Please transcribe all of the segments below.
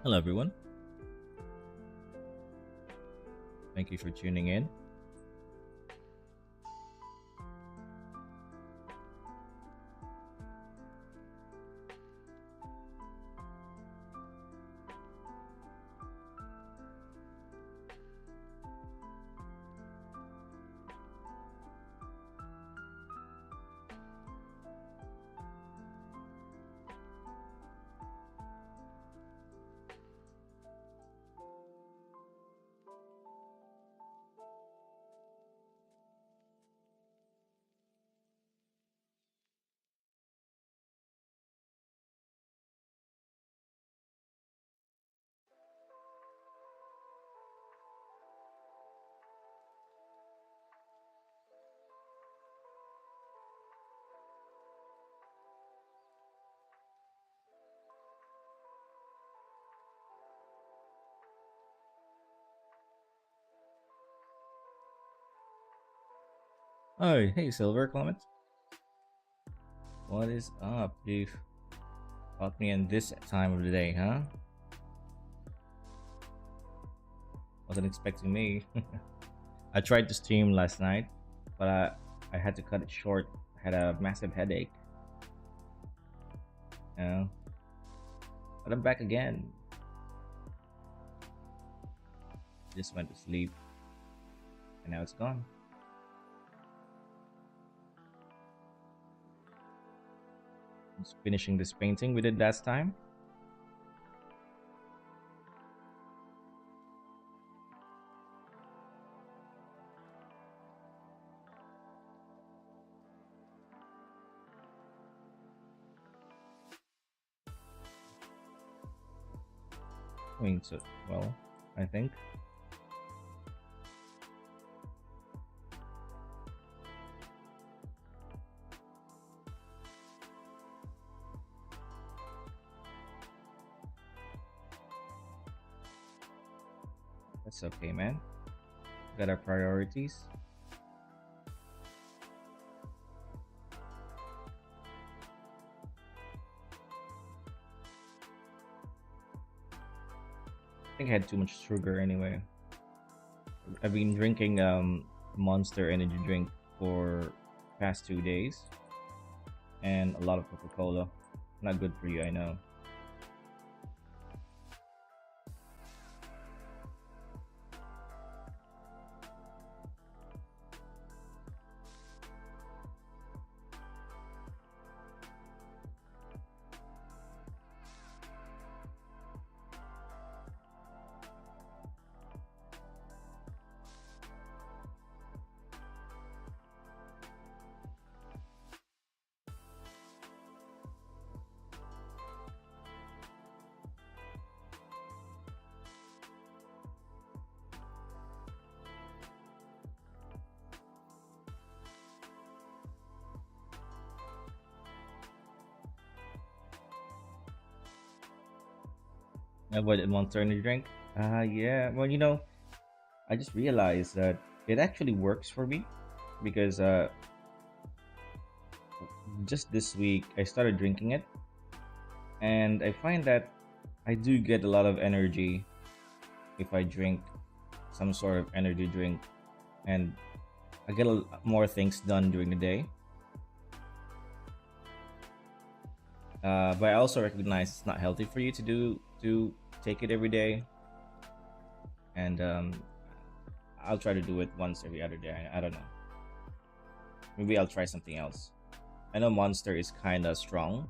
Hello, everyone. Thank you for tuning in. Oh, hey, Silver Clement. What is up? You caught me in this time of the day, huh? Wasn't expecting me. I tried to stream last night, but I had to cut it short. I had a massive headache. You know, but I'm back again. Just went to sleep, and now it's gone. Just finishing this painting we did last time. Doing so well, I think. That's okay, man. Got our priorities. I think I had too much sugar anyway. I've been drinking Monster energy drink for past 2 days and a lot of Coca-Cola. Not good for you, I know. Avoided Monster energy drink. Yeah. Well, I just realized that it actually works for me because just this week I started drinking it, and I find that I do get a lot of energy if I drink some sort of energy drink, and I get more things done during the day. But I also recognize it's not healthy for you to take it every day, and I'll try to do it once every other day. I don't know. Maybe I'll try something else. I know Monster is kind of strong.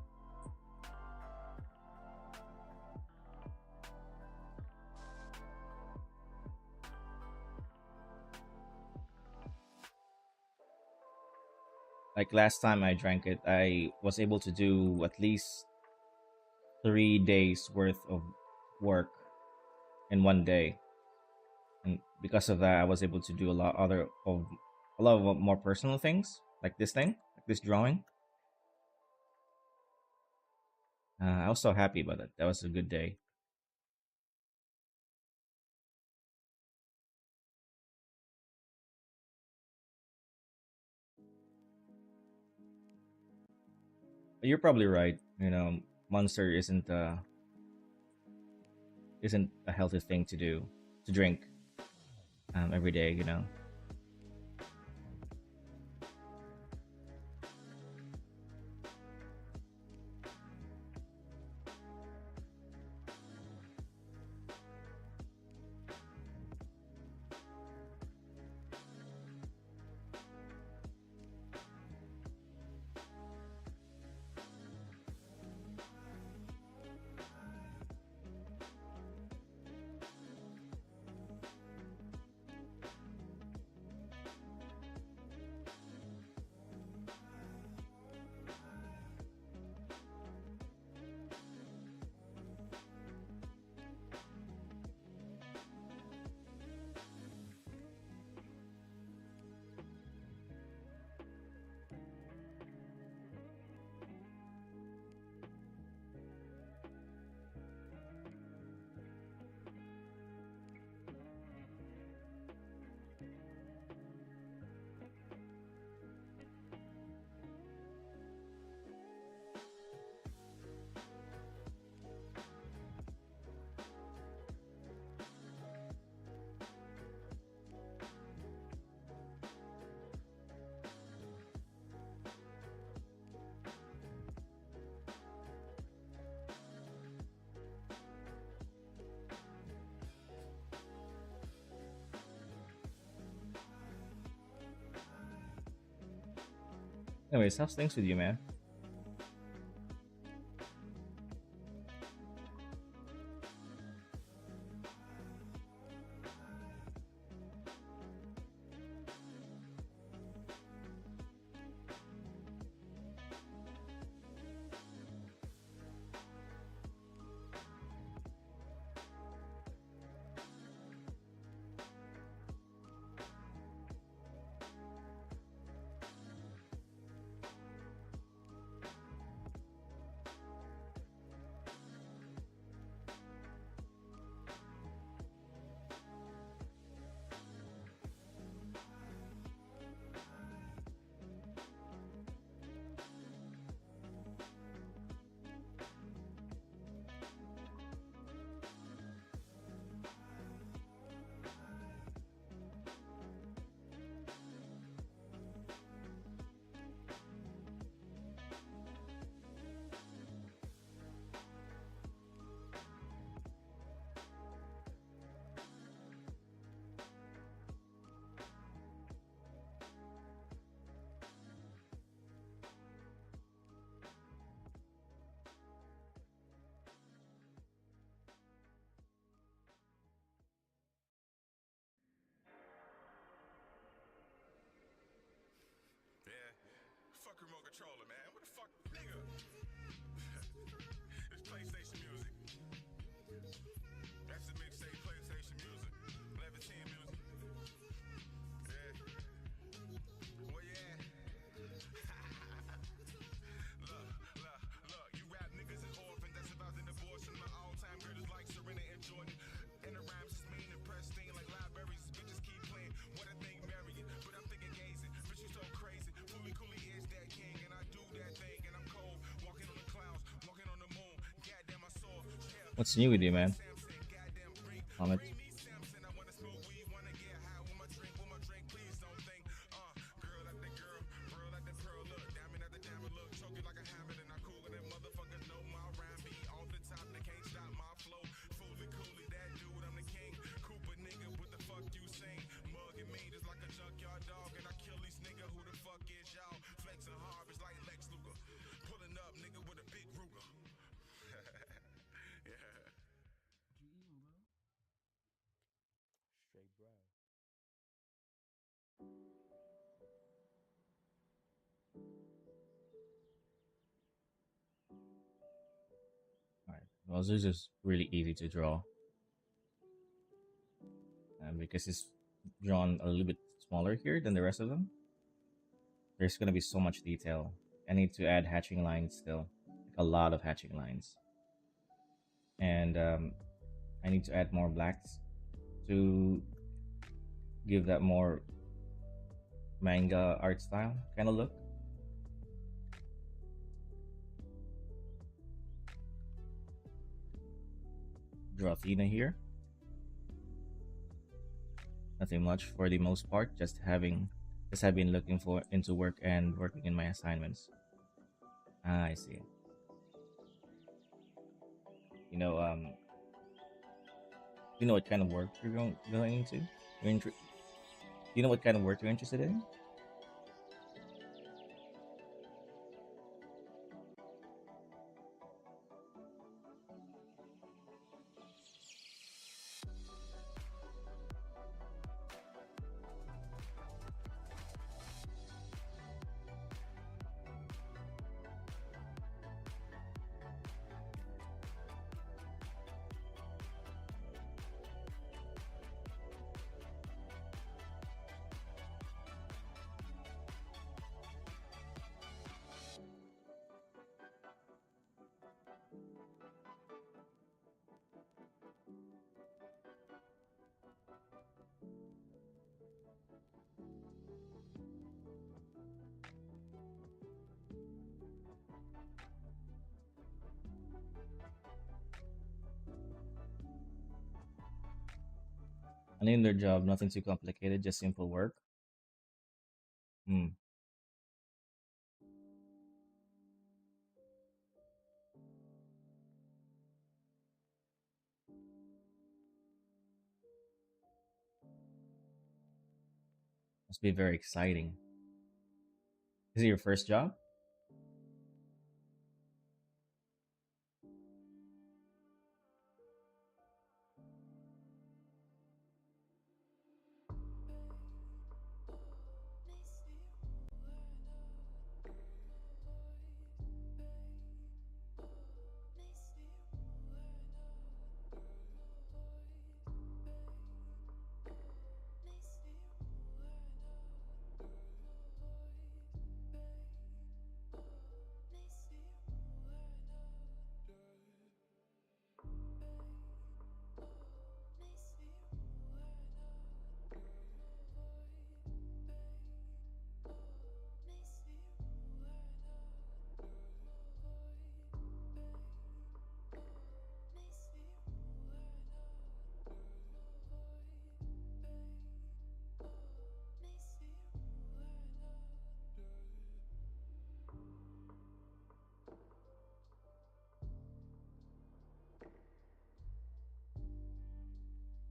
Like last time I drank it, I was able to do at least 3 days worth of work in one day, and because of that, I was able to do a lot of more personal things, like this thing, like this drawing. I was so happy about it. That was a good day. You're probably right. Monster isn't. isn't a healthy thing to do, to drink every day. You know. Anyways, how's things with you, man? Yeah. Fuck remote controller, man. What the fuck, nigga? It's PlayStation music. That's the mixtape PlayStation music. 1110 music. Yeah. Well, yeah. Look. You rap niggas is orphans. That's about an abortion. My all-time greatest like Serena and Jordan. And the rhymes is mean and pristine like libraries. Bitches keep playing what I think Marion. But I'm thinking gazing. Bitch, you so crazy. Fully coolly is that king. And I do that thing. And I'm cold. Walking on the clouds. Walking on the moon. Goddamn, I saw. Yeah. What's new with you, man? Samson. Goddamn, Comment. bring me Samson. I wanna smoke weed. Wanna get high with my drink. With my drink. Please don't think. Girl like the girl. Pearl like the pearl. Look. Diamond at the diamond. Look. Choke it like a hammer. And I cool with them motherfuckers know my rhyme be off the top. They can't stop my flow. Fully coolly. That dude. I'm the king. Cooper nigga. What the fuck you saying? Mugging me just like a junkyard dog. And I kill these nigga. Who the fuck is y'all? Flexing hard is like Lex Luger. Pulling up nigga with a big Ruger. Yeah. All right. Well, this is really easy to draw, because it's drawn a little bit smaller here than the rest of them. There's gonna be so much detail. I need to add hatching lines still, like a lot of hatching lines, and I need to add more blacks to give that more manga art style kind of look. Pedro Athena here. Nothing much for the most part. Just have been looking for into work and working in my assignments. Ah, I see. You know, you know what kind of work you're going into? You know what kind of work you're interested in? An in their job, nothing too complicated, just simple work. Hmm, must be very exciting. Is it your first job?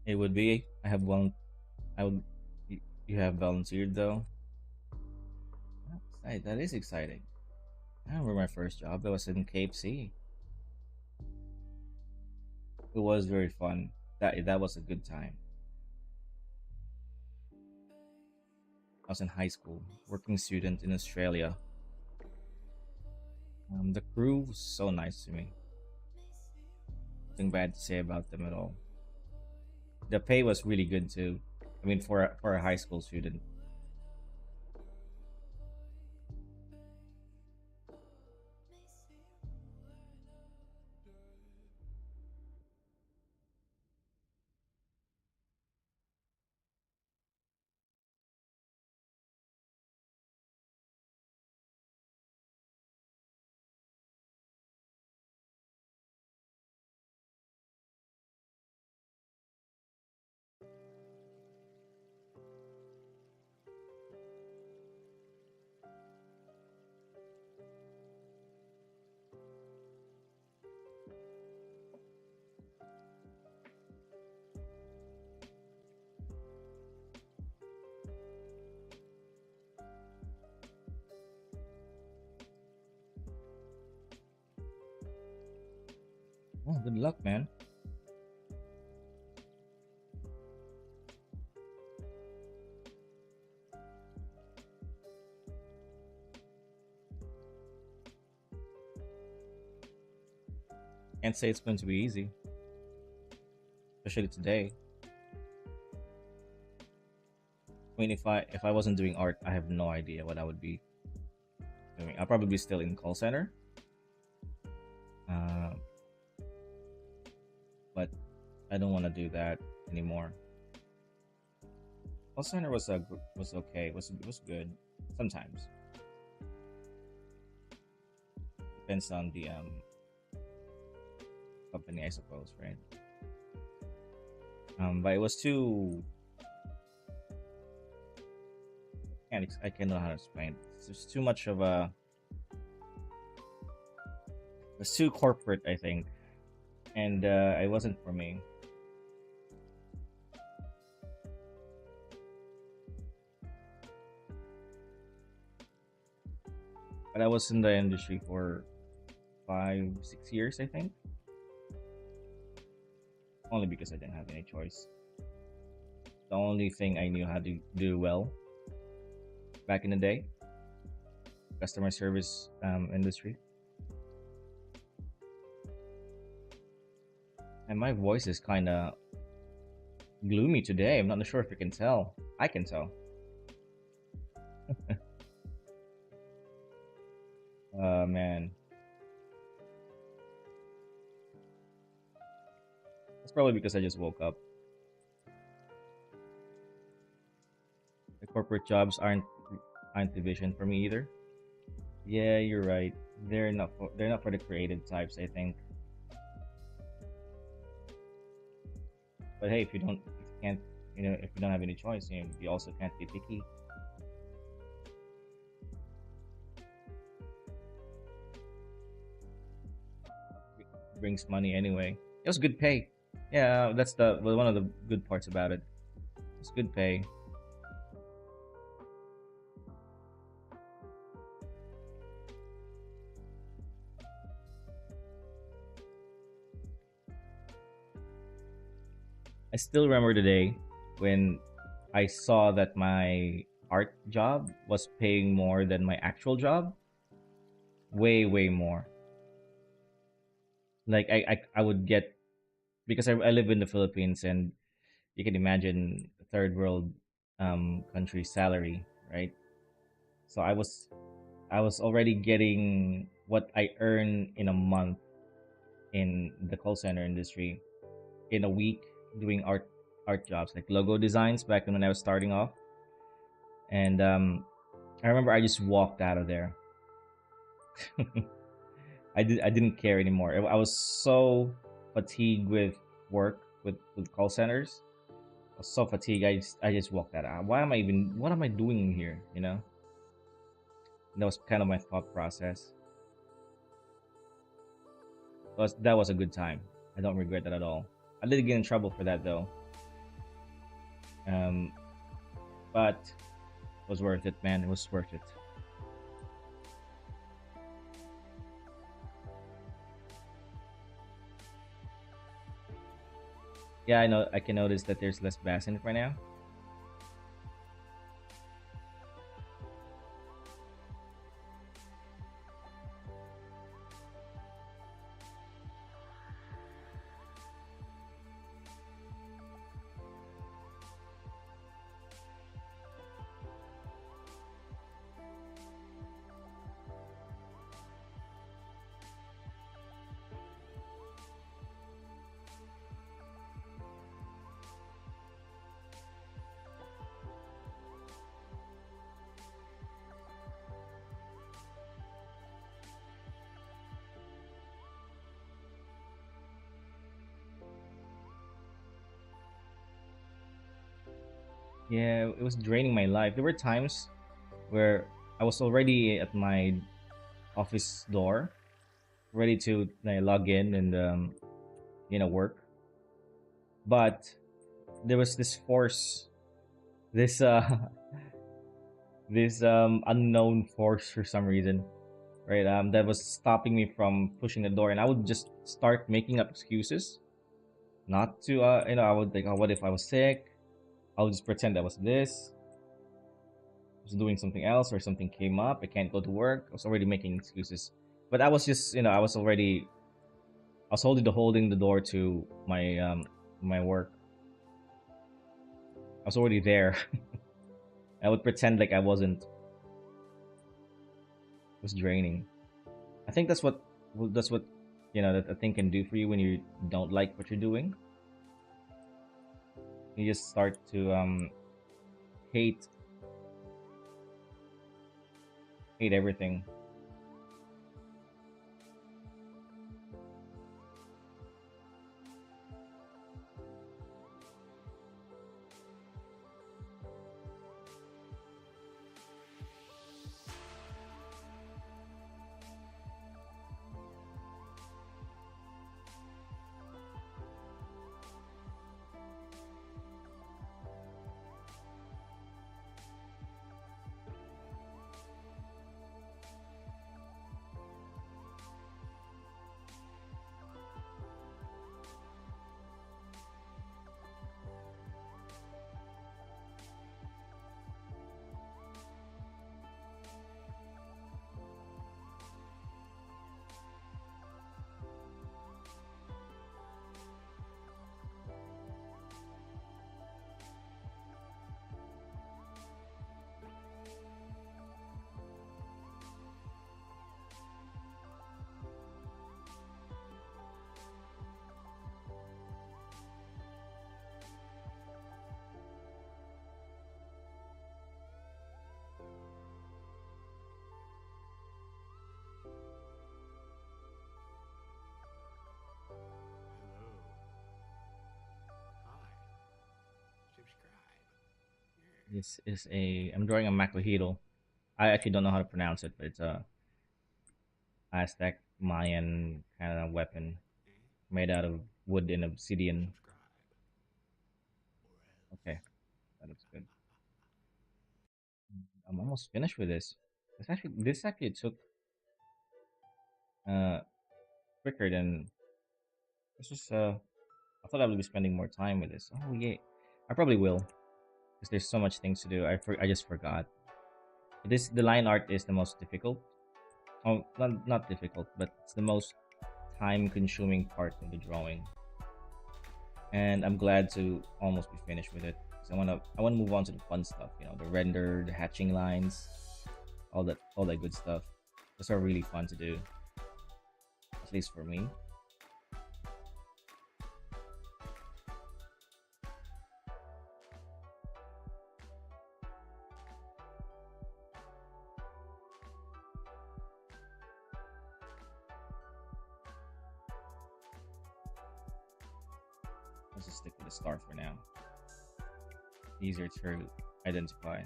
It would be. I have one. I would. You have volunteered though. That is exciting. I remember my first job. It was in Cape C. It was very fun. That was a good time. I was in high school, working student in Australia. The crew was so nice to me. Nothing bad to say about them at all. The pay was really good too. I mean, for a high school student. Oh, good luck, man. Can't say it's going to be easy, especially today. I mean, if I wasn't doing art, I have no idea what I would be doing. I'll probably be still in call center. Uh, but I don't want to do that anymore. Call center was okay. Was good. Sometimes depends on the company, I suppose, right? But it was too. I can't know how to explain. It's just too much of a. It's too corporate, I think, and it wasn't for me. But I was in the industry for 5, 6 years, I think, only because I didn't have any choice. The only thing I knew how to do well back in the day, customer service industry. And my voice is kind of gloomy today. I'm not sure if you can tell. I can tell. Man, it's probably because I just woke up. The corporate jobs aren't the vision for me either. Yeah, you're right. They're not for the creative types, I think. But hey, if you can't, if you don't have any choice, you also can't be picky. It brings money anyway. It was good pay. Yeah, that's the one of the good parts about it. It's good pay. I still remember the day when I saw that my art job was paying more than my actual job. Way, way more. Like I would get because I live in the Philippines, and you can imagine third world country salary, right? So I was already getting what I earn in a month in the call center industry in a week doing art jobs like logo designs back when I was starting off. And I remember I just walked out of there. I didn't care anymore. I was so fatigued with work with call centers. I was so fatigued. I just walked out. Why am I even? What am I doing here? That was kind of my thought process. That was a good time. I don't regret that at all. I did get in trouble for that though. Um, but it was worth it, man. It was worth it. Yeah, I know. I can notice that there's less bass in it right now. Yeah, it was draining my life. There were times where I was already at my office door, ready to log in and work. But there was this force, this this unknown force for some reason, right? That was stopping me from pushing the door, and I would just start making up excuses, not to I would think, oh, what if I was sick? I'll just pretend I was this, was doing something else, or something came up. I can't go to work. I was already making excuses, but I was just I was holding the door to my work. I was already there. I would pretend like I wasn't. It was draining. I think that's what that a thing can do for you when you don't like what you're doing. You just start to hate hate everything. This is a. I'm drawing a macrohedral. I actually don't know how to pronounce it, but it's a Aztec Mayan kind of weapon made out of wood and obsidian. Okay, that looks good. I'm almost finished with this. This actually took uh quicker than this was. I thought I would be spending more time with this. Oh yeah, I probably will because there's so much things to do. I just forgot. This the line art is the most difficult. Oh, not difficult, but it's the most time consuming part of the drawing. And I'm glad to almost be finished with it. 'Cause I wanna move on to the fun stuff. The render, the hatching lines, all that good stuff. Those are really fun to do, at least for me. Let's just stick with the star for now. Easier to identify.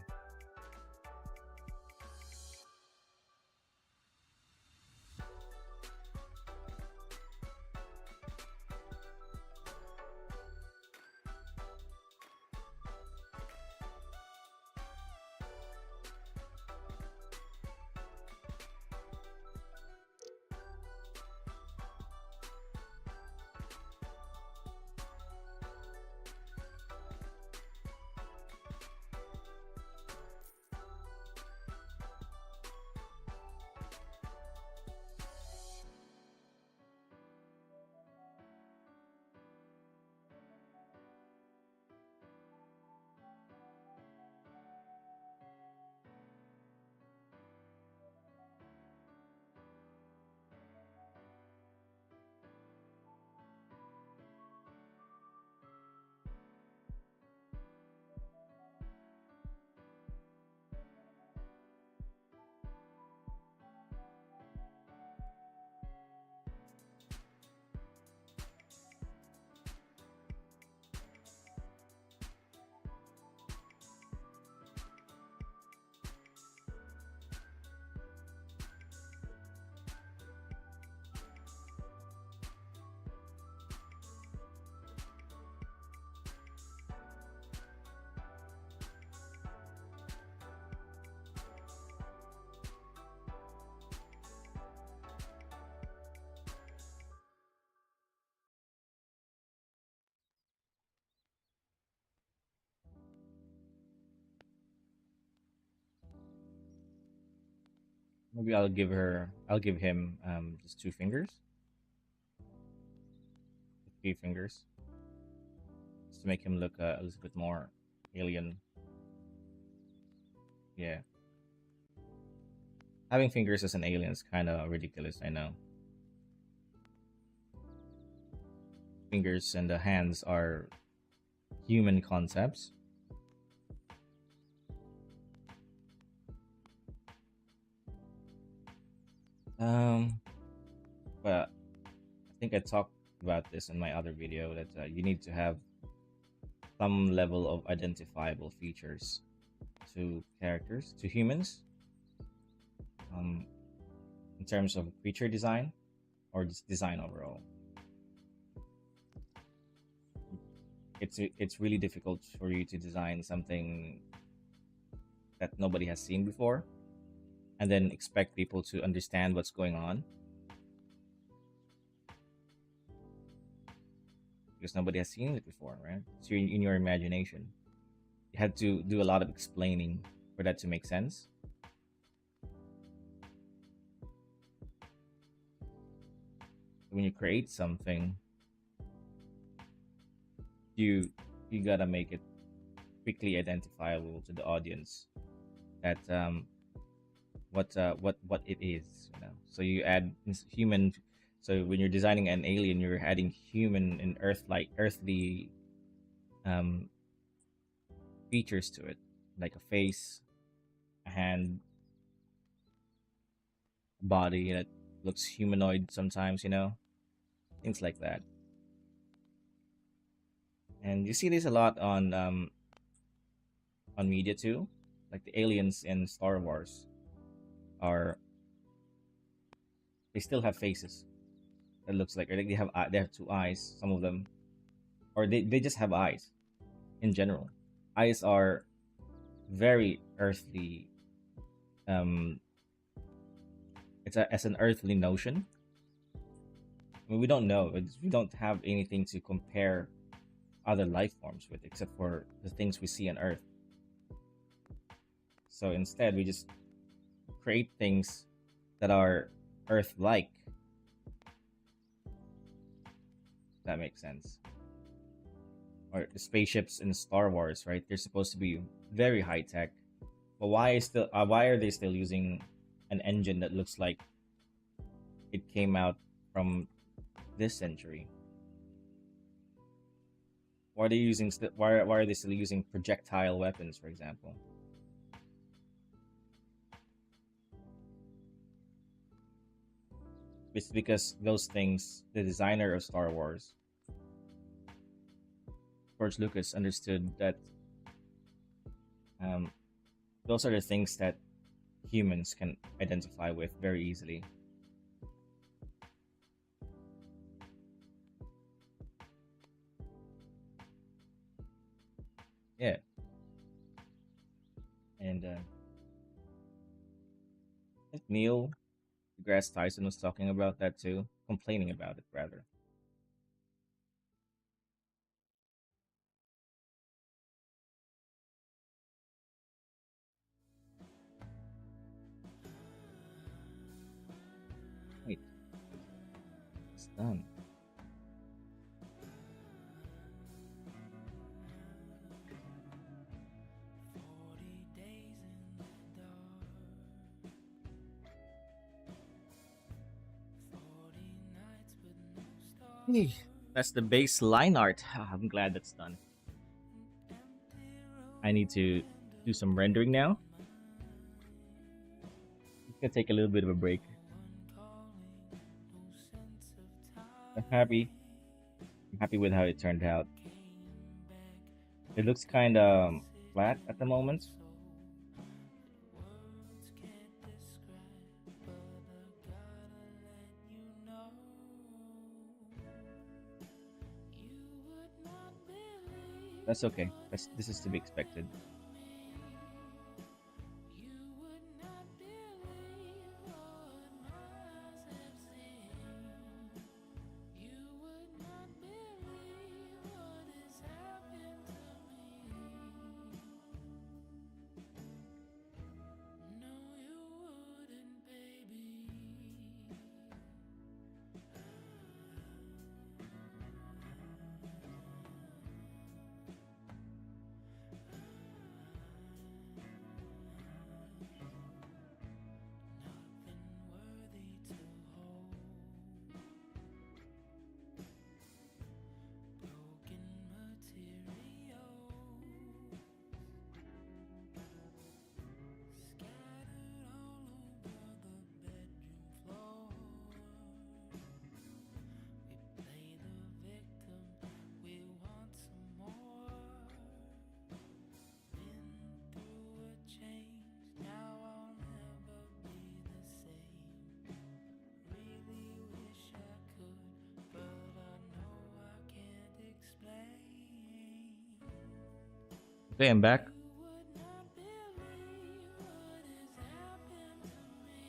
Maybe I'll give him just two fingers, three fingers, just to make him look a little bit more alien. Yeah, having fingers as an alien is kind of ridiculous. I know. Fingers and the hands are human concepts. Um, but I think I talked about this in my other video that you need to have some level of identifiable features to characters, to humans, um, in terms of creature design or just design overall. It's really difficult for you to design something that nobody has seen before and then expect people to understand what's going on because nobody has seen it before, right? So in your imagination, you had to do a lot of explaining for that to make sense. When you create something, you you gotta make it quickly identifiable to the audience that what it is. So you add human. So when you're designing an alien, you're adding human and earthly um features to it, like a face, a hand, body that looks humanoid sometimes, things like that. And you see this a lot on media too. Like the aliens in Star Wars are, they still have faces that looks like they have they have two eyes. Some of them, or they just have eyes in general. Eyes are very earthly. Um, it's as an earthly notion. I mean, we don't know. We don't have anything to compare other life forms with except for the things we see on Earth. So instead, we just create things that are Earth-like. If that makes sense. Or the spaceships in Star Wars, right? They're supposed to be very high tech, but why are they still using an engine that looks like it came out from this century? Why are they still using projectile weapons, for example? It's because those things, the designer of Star Wars, George Lucas, understood that um, those are the things that humans can identify with very easily. Yeah, and I think Neil deGrasse Tyson was talking about that too, complaining about it rather. Wait, it's done. 40 days in the dark, 40 nights with no Hey, stars, that's the base line art. I'm glad that's done. empty I need room to and a do some rendering broken now. mind. It's gonna take a little bit of a break. No one calling, no sense of I'm time. happy. I'm happy with how it turned out. Came back It looks with kind tears of in flat at the my moment. soul that words can't describe, but I gotta let you know you would not believe That's okay. what This has is to be happened expected. to me. You would not believe what my eyes have seen. You would not believe what has happened to me. No, you wouldn't, baby. Nothing worthy to hold. Broken materials scattered all over the bedroom floor. We play the victim, we want some more. Been through a change, now I'll never be the same. Really wish I could, but I know I can't explain. Okay, I'm back. You would not believe what has happened to me.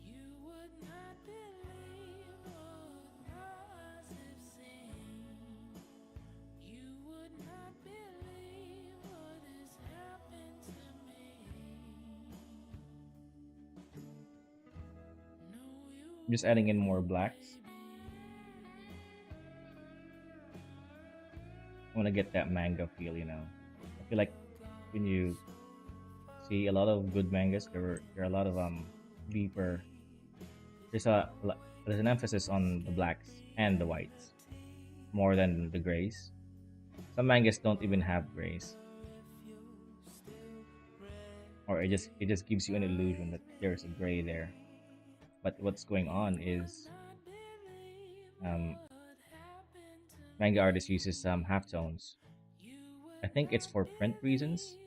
You would not believe what my eyes have seen. You would not believe what has happened to me. No, you Just adding in more wouldn't, blacks. baby. I want to get that manga feel, you know. I feel like when you see a lot of good mangas, there are a lot of deeper. There's an emphasis on the blacks and the whites more than the grays. Some mangas don't even have grays, or it just gives you an illusion that there's a gray there. But what's going on is um, manga artist uses half tones I think it's for print reasons.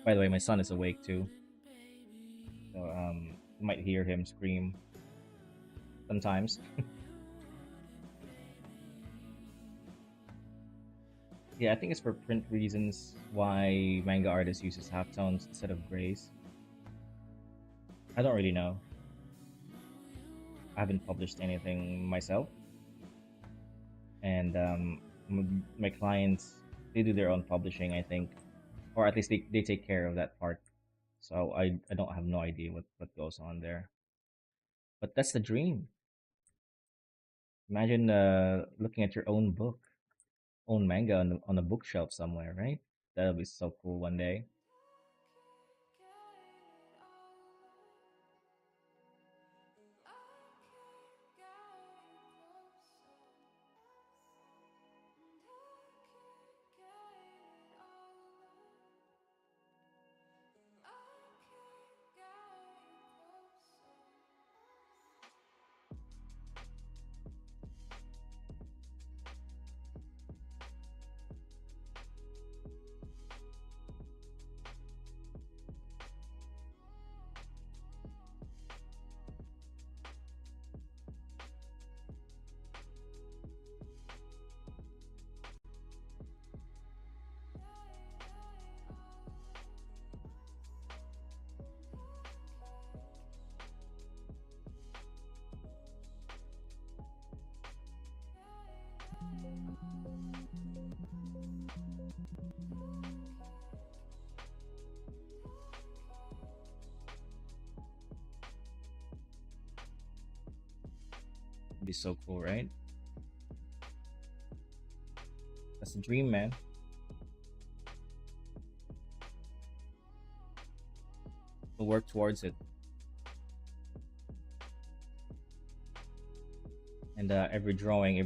By the way, my son is awake too, so you might hear him scream sometimes. Yeah, I think it's for print reasons why manga artists uses halftones instead of grays. I don't really know. I haven't published anything myself, and my clients, they do their own publishing, I think, or at least they take care of that part. So I don't have no idea what goes on there. But that's the dream. Imagine looking at your own book, own manga on a bookshelf somewhere, right? That'll be so cool one day. It'd be so cool, right? That's the dream, man. We'll work towards it, and every drawing,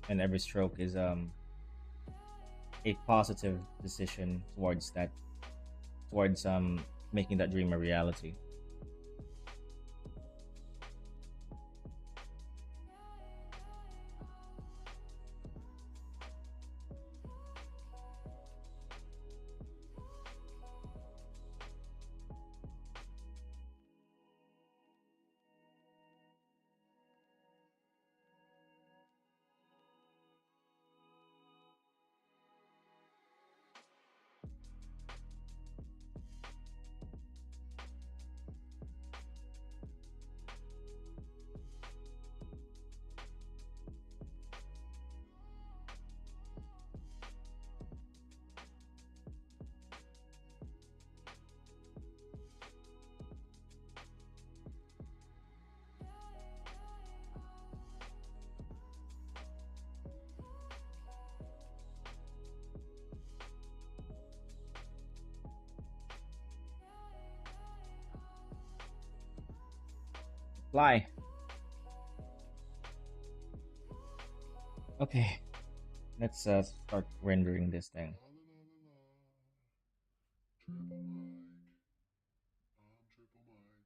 and every stroke is a positive decision towards that, towards making that dream a reality. Fly. Okay, let's start rendering this thing. La la la la la. Triple Mike. I'm Triple Mike.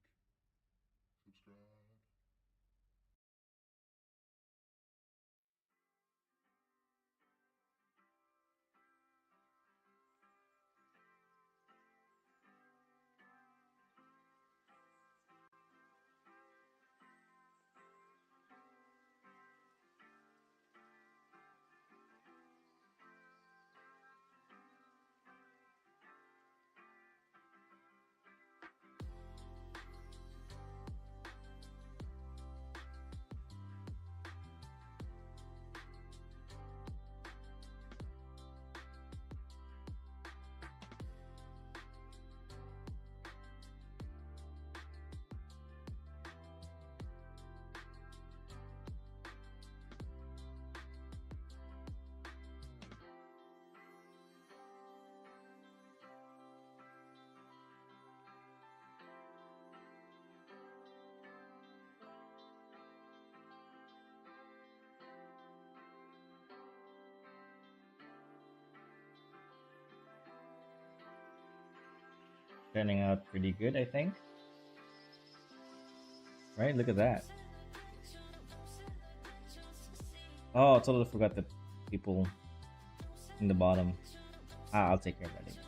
Subscribe. turning out pretty good, I think. Right? Look at that. Oh, I totally forgot the people in the bottom. I'll take care of that later.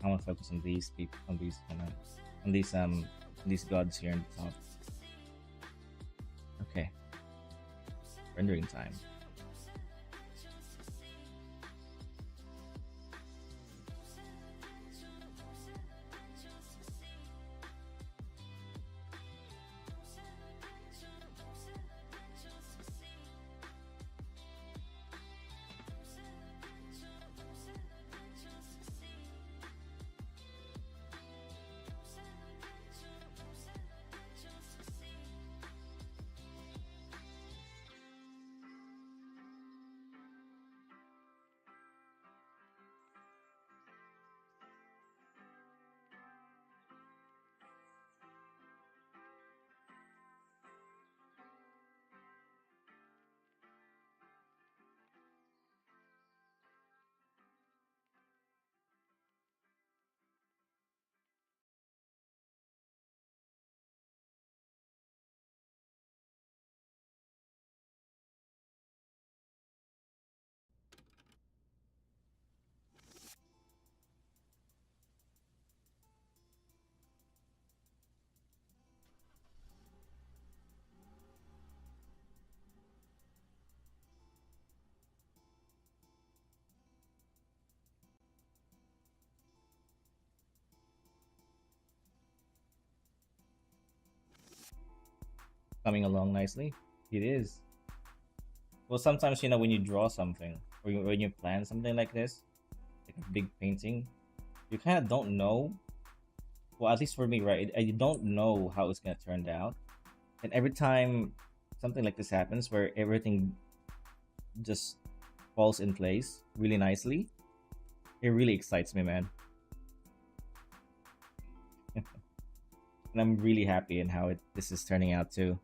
I want to focus on these people, on these, on these gods here in the top. Okay, rendering time. Coming along nicely. It is. Well, sometimes when you draw something or when you plan something like this, like a big painting, you kind of don't know. Well, at least for me, right? You don't know how it's gonna turn out, and every time something like this happens, where everything just falls in place really nicely, it really excites me, man. And I'm really happy in how this is turning out too.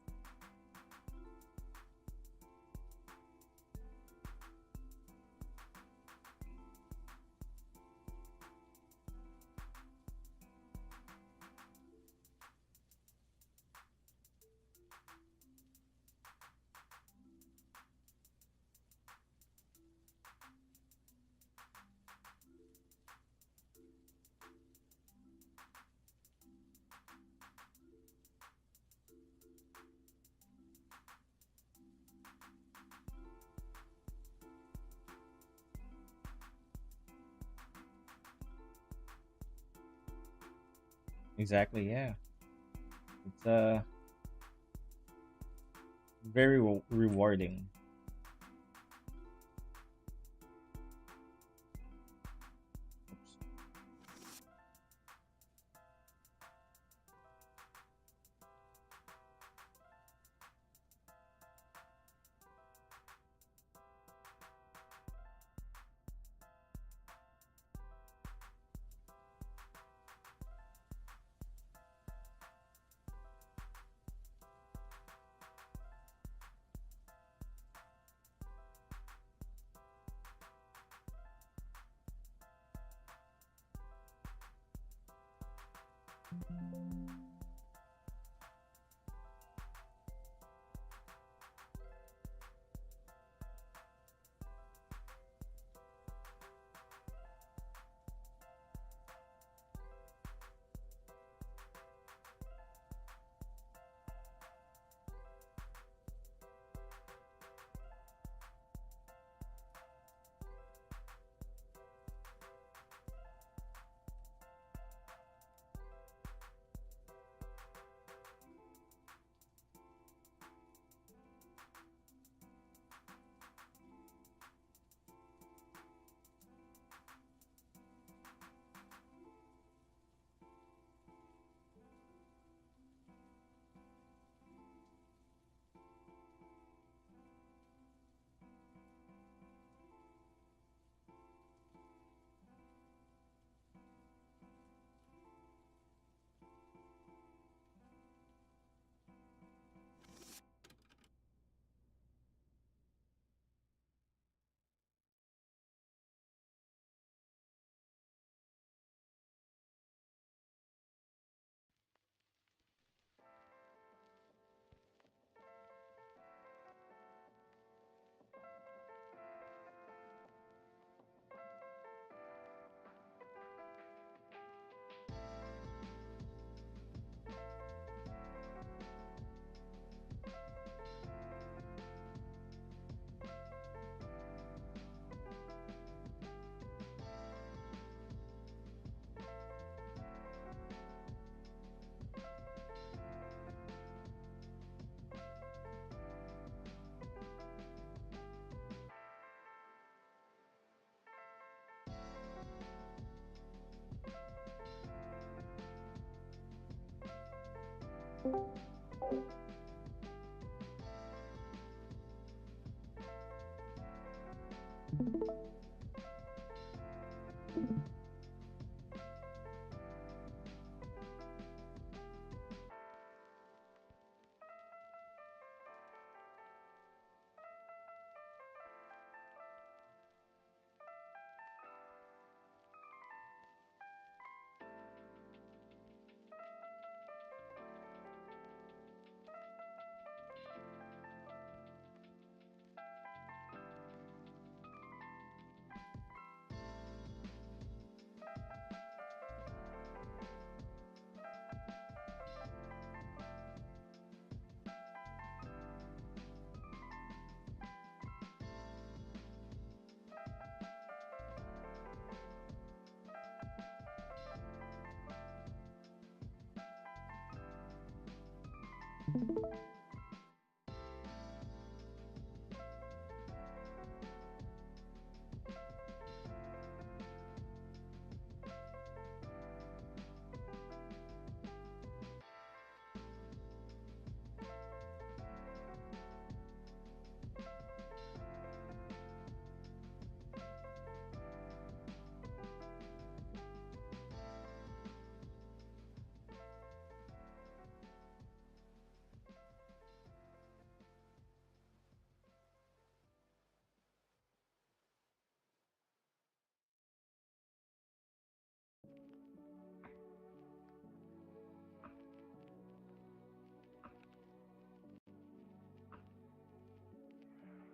Exactly, yeah. It's very rewarding. Oops.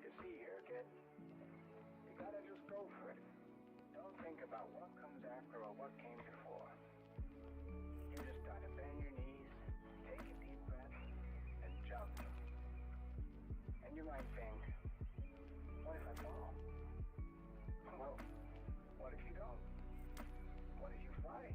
You see here, kid, you gotta just go for it. Don't think about what comes after or what came before. You just gotta bend your knees, take a deep breath, and jump. And you might think, what if I fall? Well, what if you don't? What if you fly?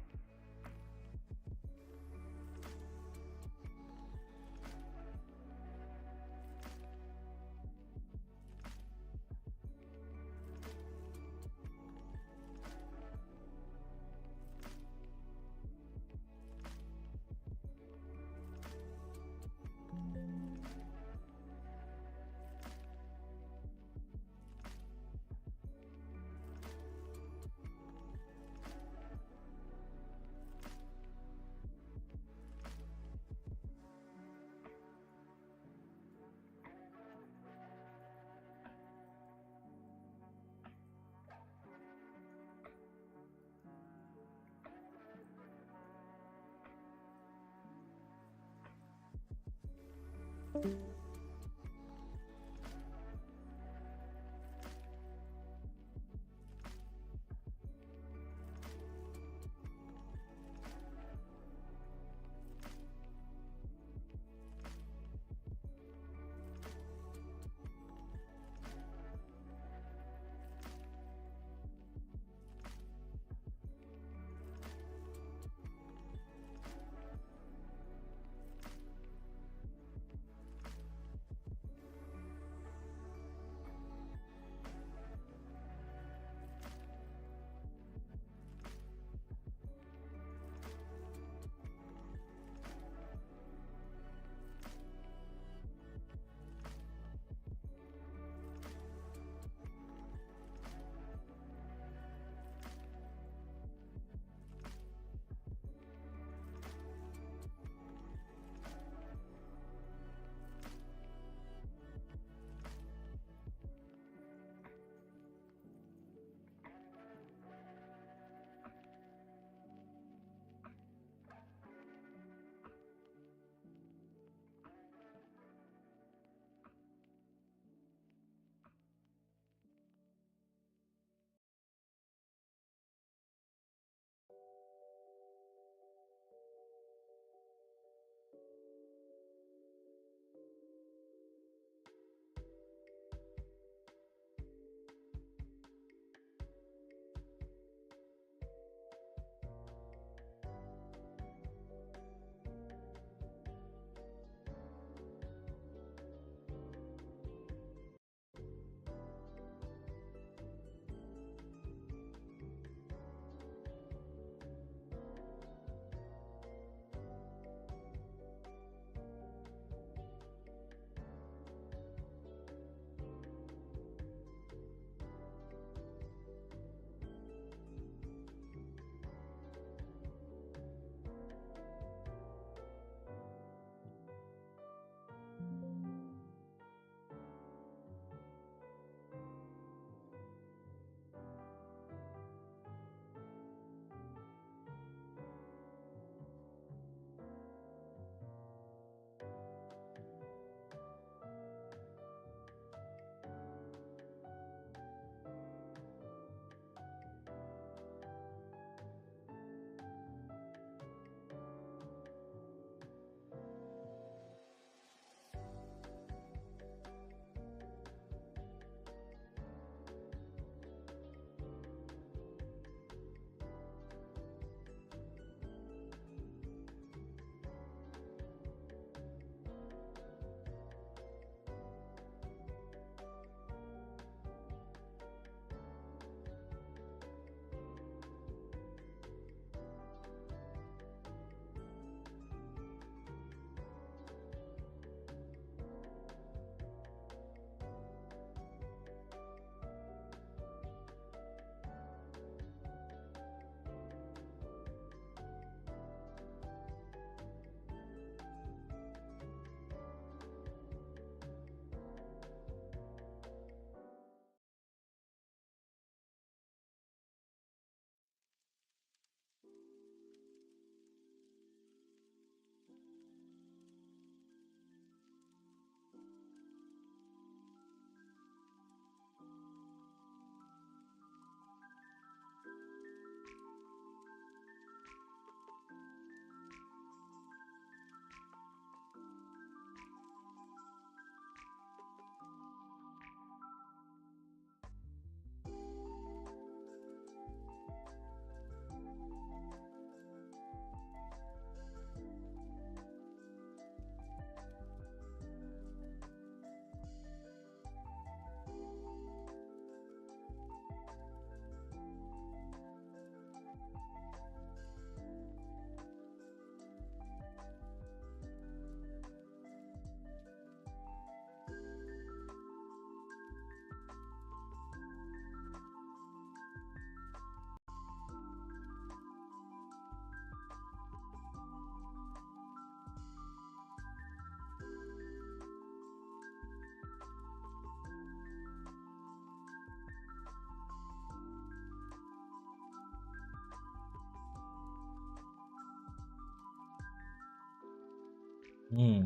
Hmm,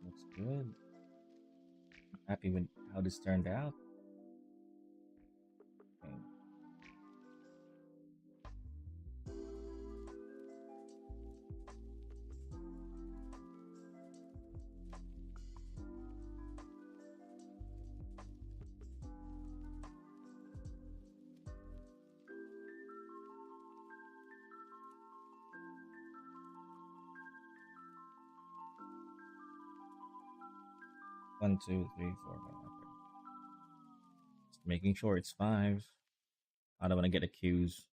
looks good. Happy with how this turned out. Okay. 1, 2, 3, 4, 5. Okay. Just making sure it's 5. I don't want to get accused.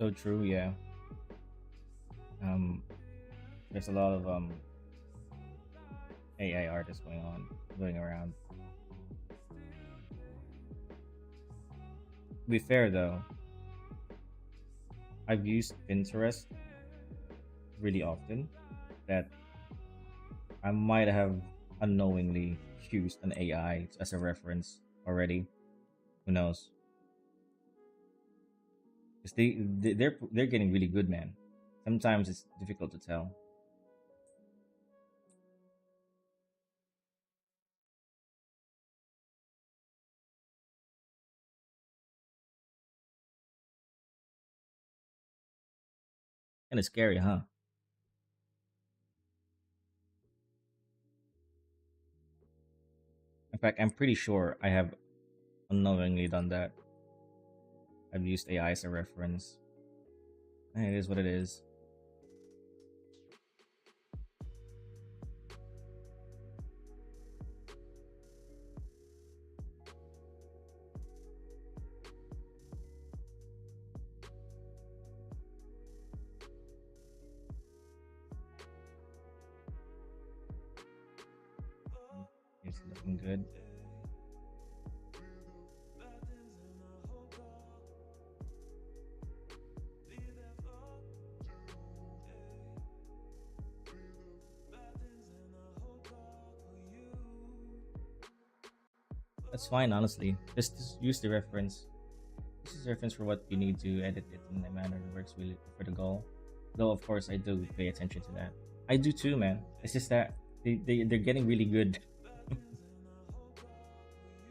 So true, yeah. Um, there's a lot of AI artists going around. To be fair though, I've used Pinterest really often that I might have unknowingly used an AI as a reference already. Who knows? Because they're getting really good, man. Sometimes it's difficult to tell. And it's scary, huh? In fact, I'm pretty sure I have unknowingly done that. I've used AI as a reference. And it is what it is. It's looking good. That's fine, honestly. Just use the reference. This is reference for what you need to edit it in a manner that works really for the goal. Though, of course, I do pay attention to that. I do too, man. It's just that they're getting really good.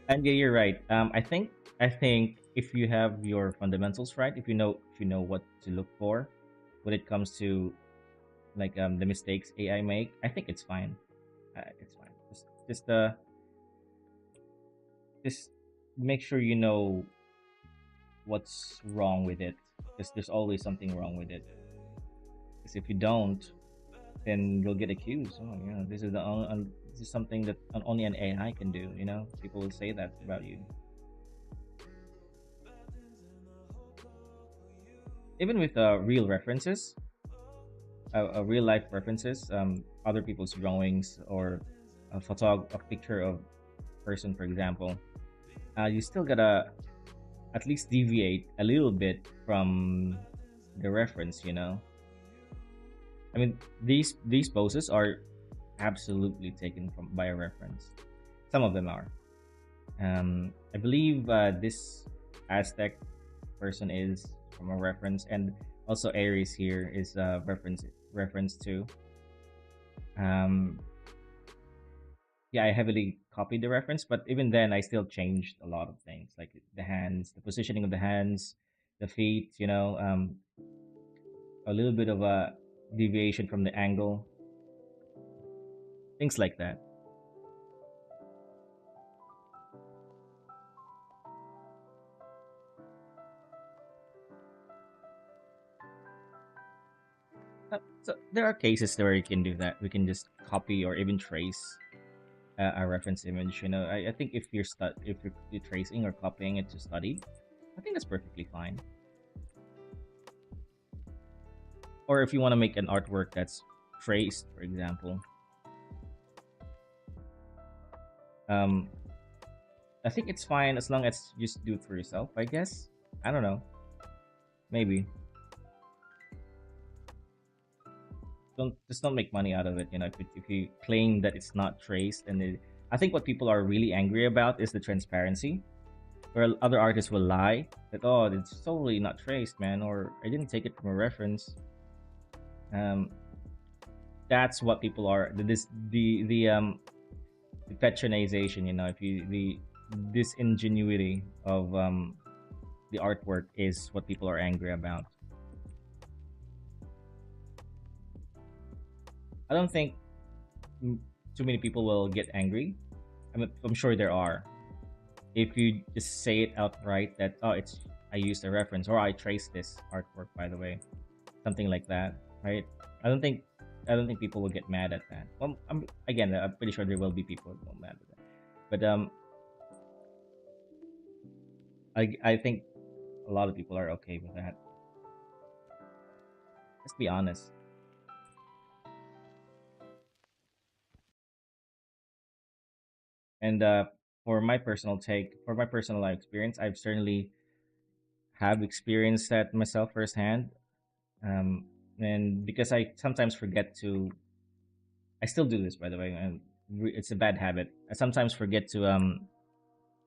And yeah, you're right. I think if you have your fundamentals right, if you know what to look for when it comes to like the mistakes AI make, I think it's fine. It's fine. Just make sure you know what's wrong with it, because there's always something wrong with it. Because if you don't, then you'll get accused. Oh, this is the only, this is something that only an AI can do. People will say that about you. Even with real references, real life references, other people's drawings or a picture of person, for example, you still gotta at least deviate a little bit from the reference. I mean, these poses are absolutely taken from by a reference. Some of them are. I believe this Aztec person is from a reference, and also Aries here is a reference to. Um, yeah, I heavily copied the reference, but even then, I still changed a lot of things, like the hands, the positioning of the hands, the feet. A little bit of a deviation from the angle, things like that. So there are cases where you can do that. We can just copy or even trace a reference image. I think if you're tracing or copying it to study, I think that's perfectly fine. Or if you want to make an artwork that's traced, for example, um, I think it's fine as long as you just do it for yourself. I guess. I don't know. Maybe don't make money out of it. If you claim that it's not traced, I think what people are really angry about is the transparency, where other artists will lie that, oh, it's totally not traced, man, or I didn't take it from a reference. Um, that's what people are. The patronization. If you the disingenuity of the artwork is what people are angry about. I don't think mm, too many people will get angry. I'm sure there are. If you just say it outright that, oh, it's I used a reference or I traced this artwork, by the way, something like that, right? I don't think I don't think people will get mad at that. Well, I'm pretty sure there will be people who will mad at that, but I think a lot of people are okay with that. Let's be honest. And for my personal life experience, I've certainly have experienced that myself firsthand. Um, and because I sometimes forget to, I still do this, by the way, and it's a bad habit. I sometimes forget to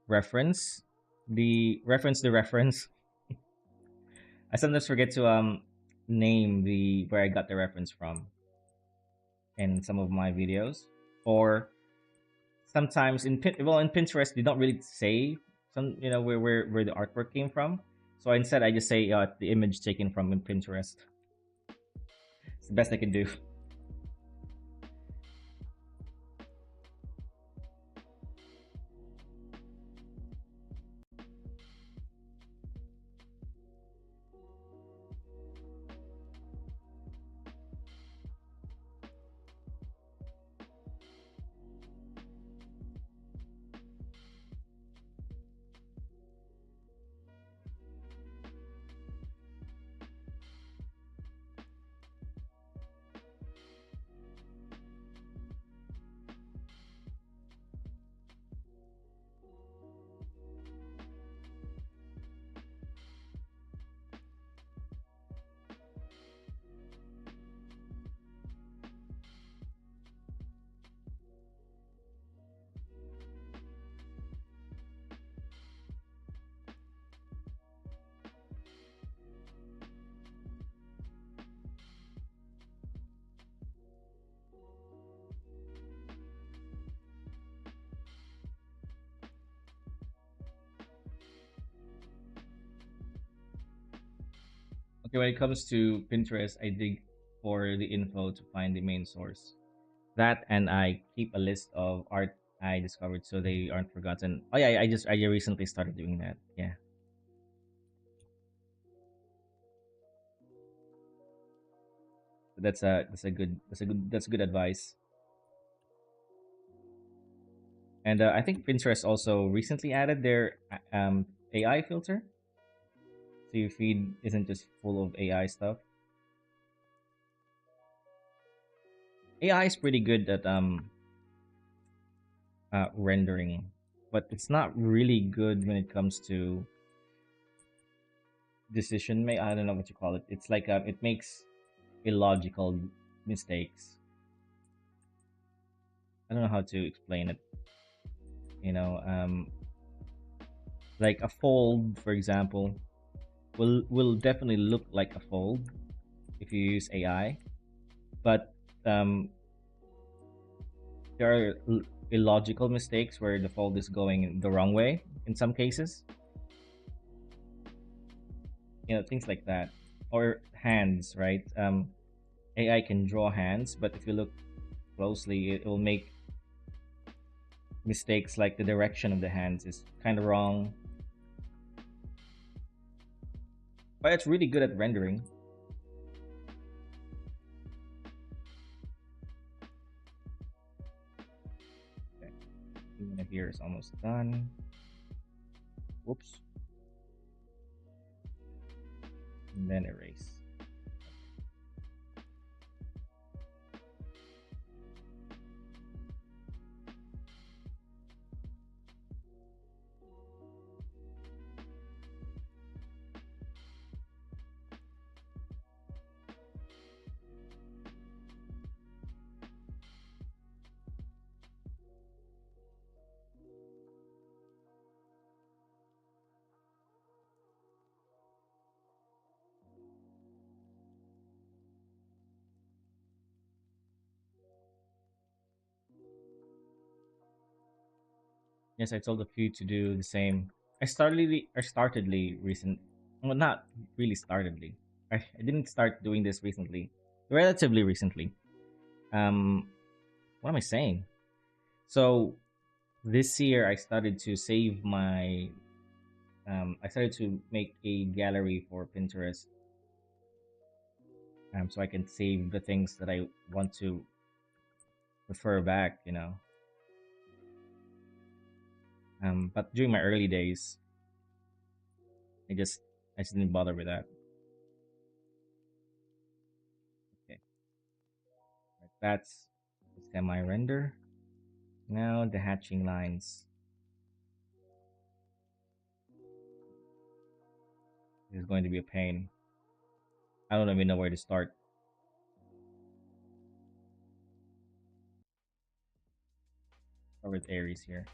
reference the reference. I sometimes forget to name the where I got the reference from in some of my videos, or sometimes in Pinterest they don't really say where the artwork came from. So instead I just say the image taken from in Pinterest. It's the best I can do. Okay, when it comes to Pinterest, I dig for the info to find the main source. That, and I keep a list of art I discovered so they aren't forgotten. Oh yeah, I recently started doing that. Yeah. That's good advice. And I think Pinterest also recently added their AI filter, so your feed isn't just full of AI stuff. AI is pretty good at rendering, but it's not really good when it comes to decision make. I don't know what you call it. It's like it makes illogical mistakes. I don't know how to explain it. You know, like a fold, for example, will definitely look like a fold if you use AI, but um, there are illogical mistakes where the fold is going the wrong way in some cases. Things like that, or hands, right? AI can draw hands, but if you look closely, it will make mistakes like the direction of the hands is kind of wrong, but it's really good at rendering. Okay, here is almost done. Whoops. And then erase. Yes, I told a few to do the same. I startedly recent. Well, not really startedly. I didn't start doing this recently. Relatively recently. Um, what am I saying? So this year I started to save my. I started to make a gallery for Pinterest. So I can save the things that I want to refer back. But during my early days, I just I just didn't bother with that. Okay, right, that's semi render. Now the hatching lines. This is going to be a pain. I don't even know where to start. Start with Aries here.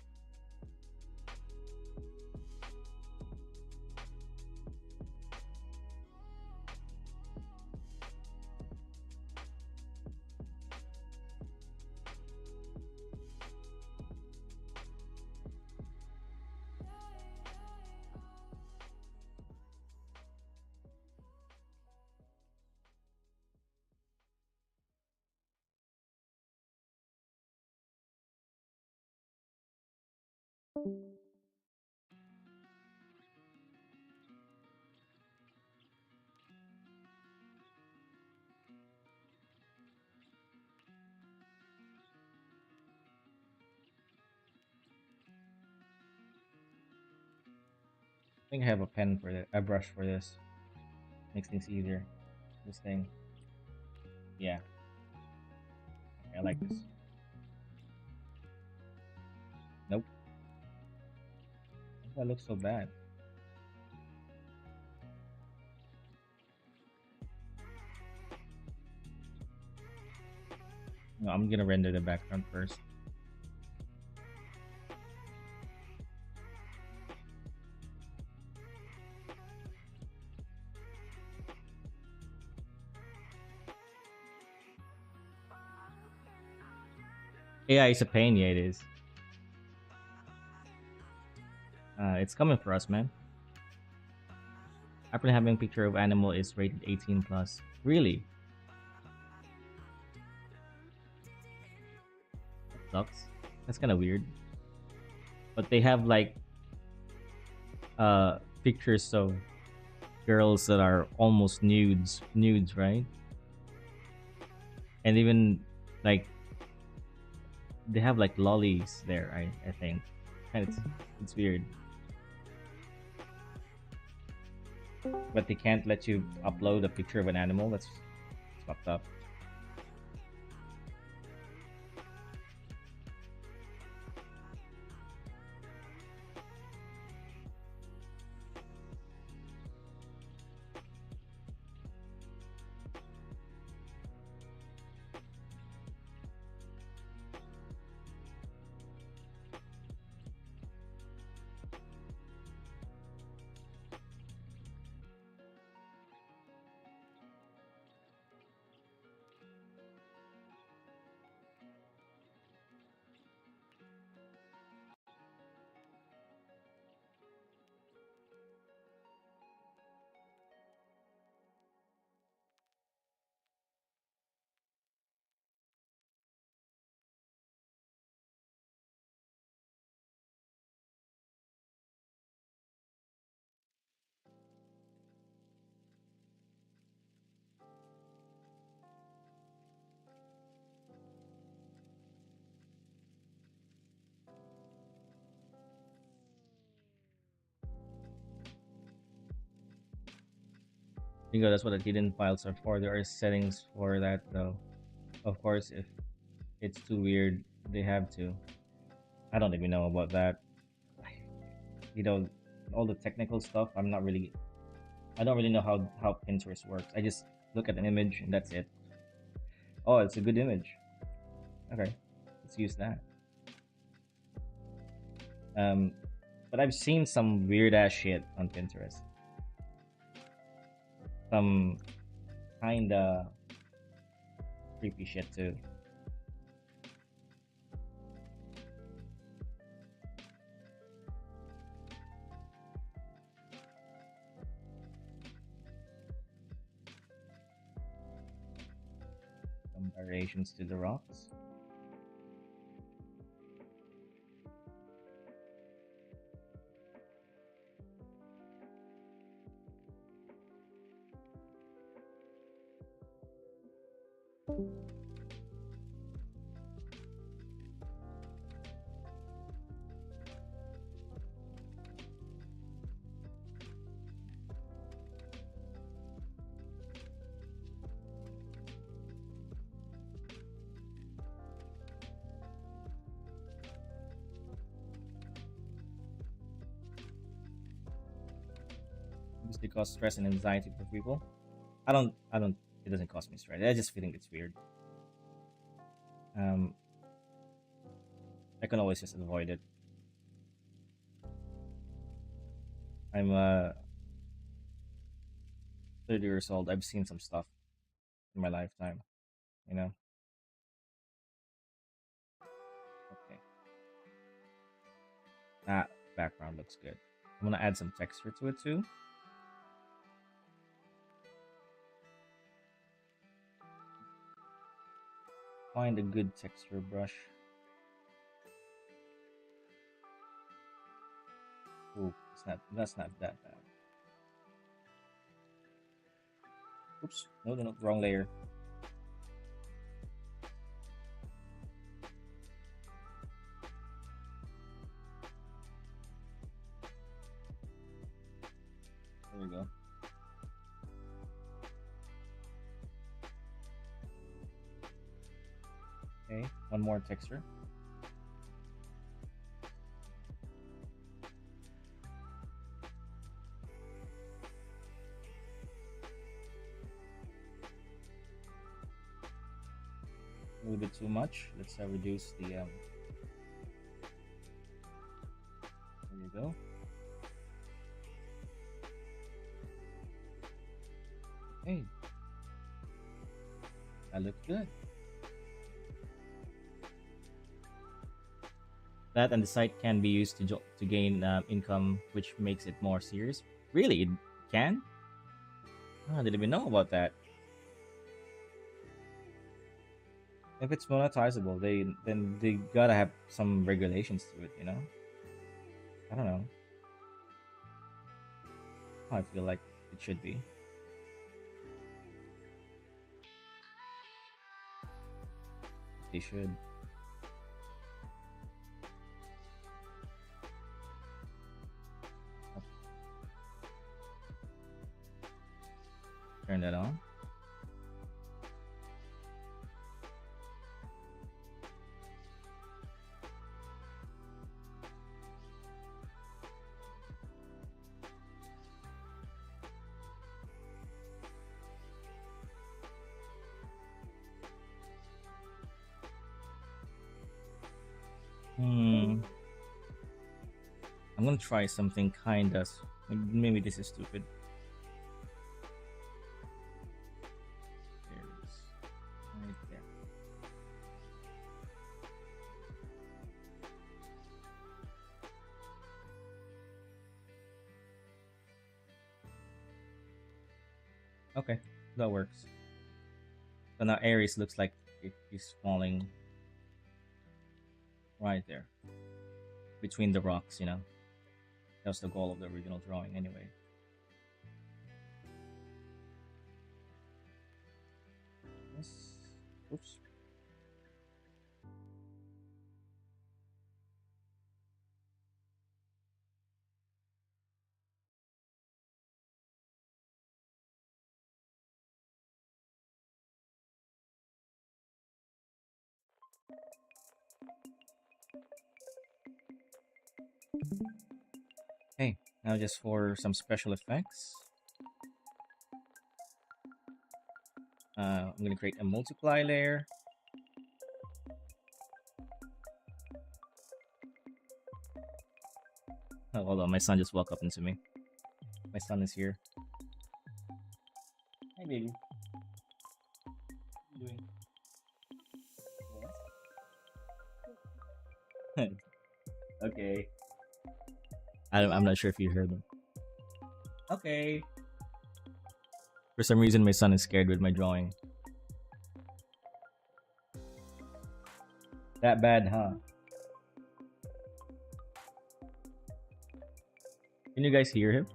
I think I have a pen for this, a brush for this. Makes things easier. This thing. Yeah, I like this. Nope. That looks so bad. No, I'm gonna render the background first. AI is a pain. Yeah, it is. It's coming for us, man. Apparently, having a picture of animal is rated 18 plus. Really? That sucks. That's kind of weird. But they have like pictures of girls that are almost nudes, right? And even like they have like lollies there. I think, and it's weird, but they can't let you upload a picture of an animal. That's fucked up. You know, that's what the hidden files are for. There are settings for that though. Of course, if it's too weird, they have to. I don't even know about that. You know, all the technical stuff. I'm not really. I don't really know how Pinterest works. I just look at an image and that's it. Oh, it's a good image. Okay, let's use that. Um, but I've seen some weird ass shit on Pinterest. Some kinda creepy shit too. Some variations to the rocks. Obviously cause stress and anxiety for people. I don't it doesn't cause me stress. I just feeling it's weird. Um I can always just avoid it. I'm 30 years old. I've seen some stuff in my lifetime, you know. Okay. That background looks good. I'm gonna add some texture to it too. Find a good texture brush. Ooh, that's not that bad. Oops, no, no, no, wrong layer. There we go. Okay, one more texture. A little bit too much. Let's reduce the there you go. Hey, that looks good. That and the site can be used to gain income, which makes it more serious. Really, it can? Oh, I didn't even know about that. If it's monetizable, then they gotta have some regulations to it. You know? I don't know. I feel like it should be. They should. Oh, turn that on. Hmm. I'm gonna try something kinda. Maybe this is stupid. Aries. Right there. Okay, that works. So now Aries looks like it is falling right there between the rocks. That was the goal of the original drawing, anyway. Yes. Oops. Hey, now just for some special effects, I'm gonna create a multiply layer. Oh, hold on, my son just walked up into me. My son is here. Hi, baby. What are you doing? Yes. Okay. I'm not sure if you heard him. Okay. For some reason, my son is scared with my drawing. That bad, huh? Can you guys hear him?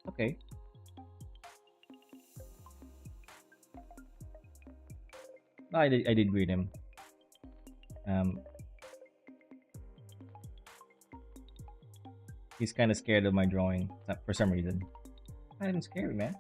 Okay. No, I did read him. Um, he's kind of scared of my drawing for some reason. I'm scary, man.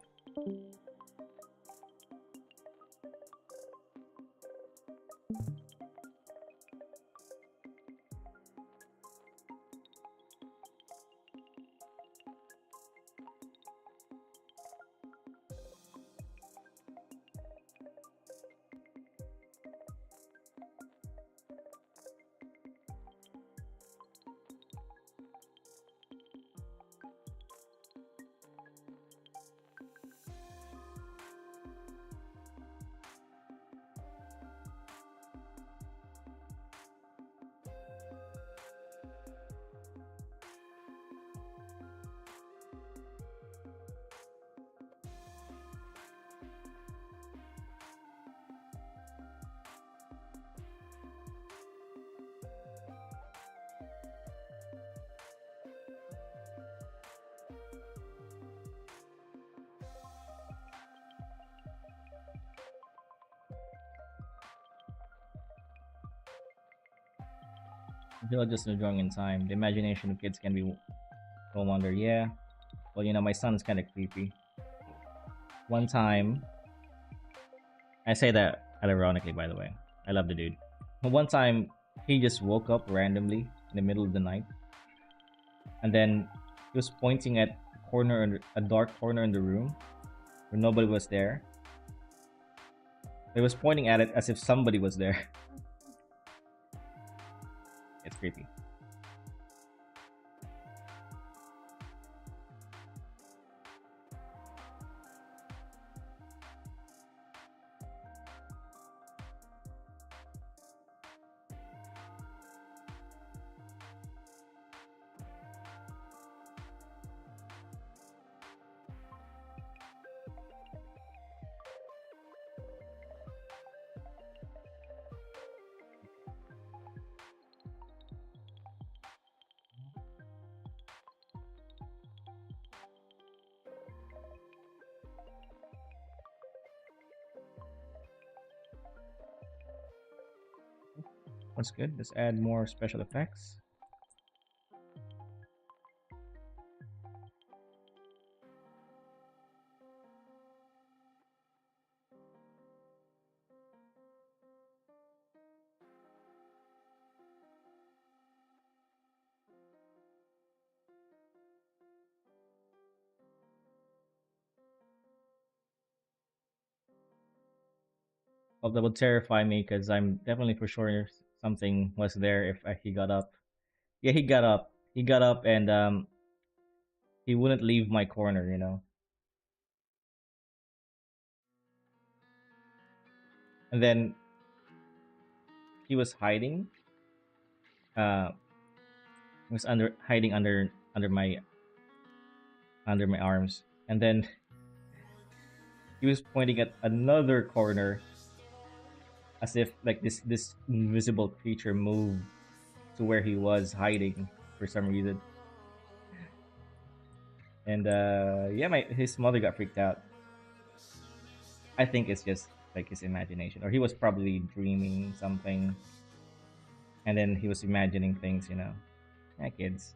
I feel like just a drawing in time. The imagination of kids can be no wonder. Yeah. Well, my son is kind of creepy. One time, I say that ironically, by the way. I love the dude. But one time, he just woke up randomly in the middle of the night, and then he was pointing at a dark corner in the room where nobody was there. He was pointing at it as if somebody was there. It's creepy. That's good. Let's add more special effects. Well, that would terrify me because I'm definitely for sure something was there if he got up. Yeah, he got up. He got up and he wouldn't leave my corner, you know. And then he was hiding. He was under hiding under my arms. And then he was pointing at another corner as if like this invisible creature moved to where he was hiding for some reason. And yeah, my his mother got freaked out. I think it's just like his imagination, or he was probably dreaming something, and then he was imagining things. You know, yeah, kids.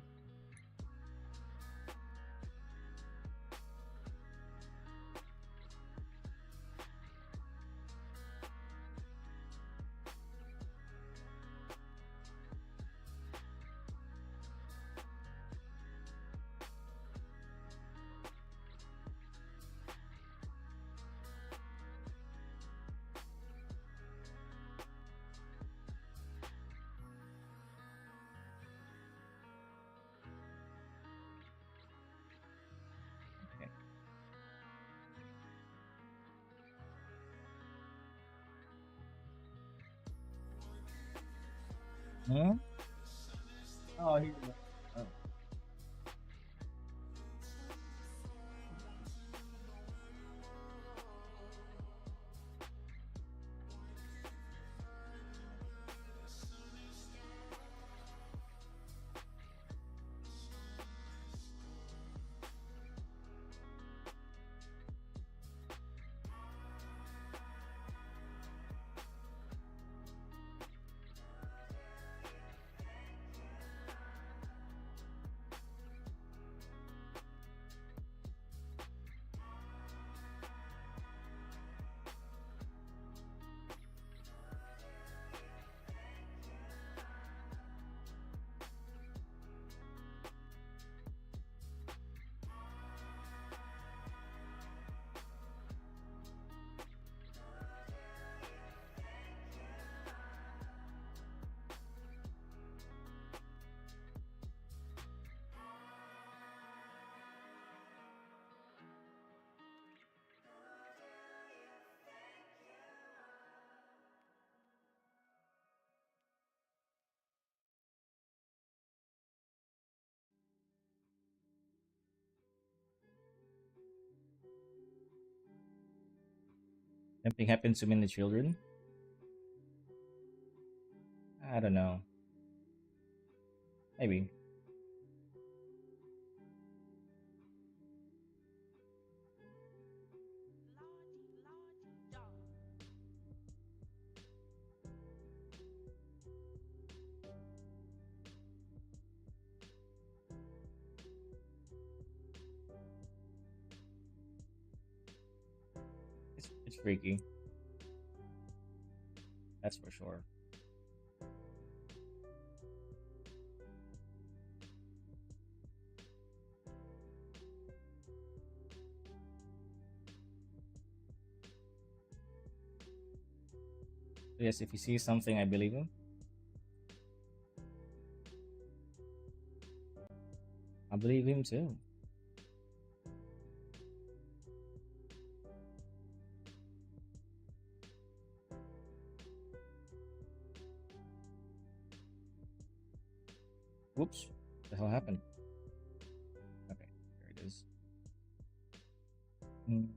Okay. Hmm? Oh, here we go. Oh, something happens to many children. I don't know. Maybe. It's freaky. That's for sure. So yes, if he sees something, I believe him. I believe him too. Whoops. What the hell happened? Okay, there it is. Mm,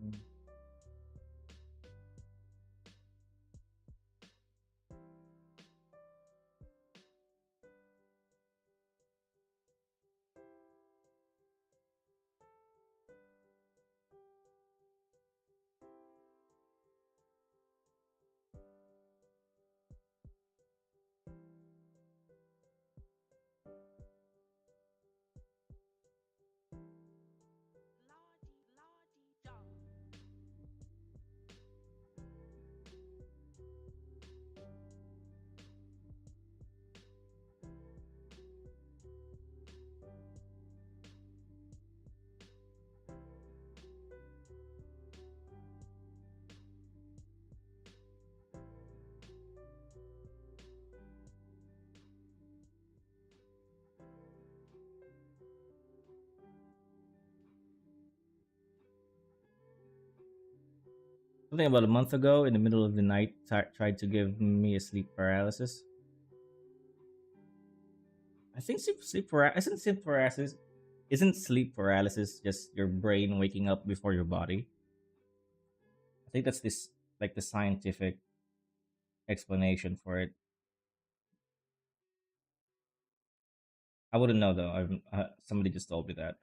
Something about a month ago, in the middle of the night, tried to give me a sleep paralysis. I think isn't sleep paralysis just your brain waking up before your body? I think that's this like the scientific explanation for it. I wouldn't know though. Somebody just told me that.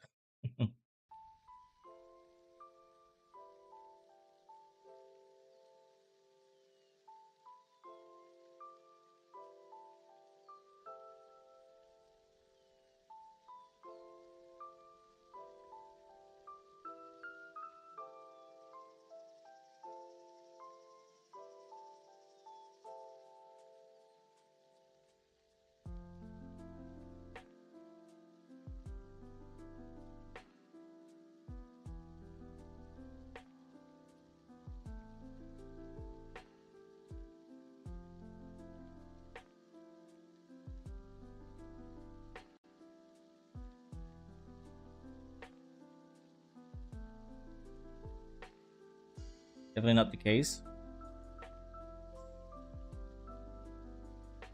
Definitely not the case.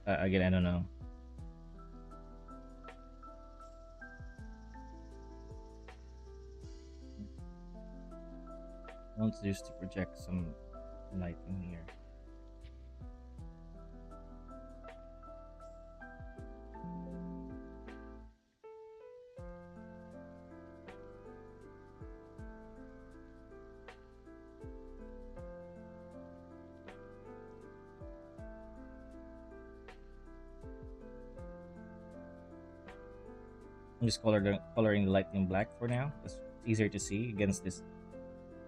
Again, I don't know. I want to just to project some light in here. I'm just coloring the light in black for now. It's easier to see against this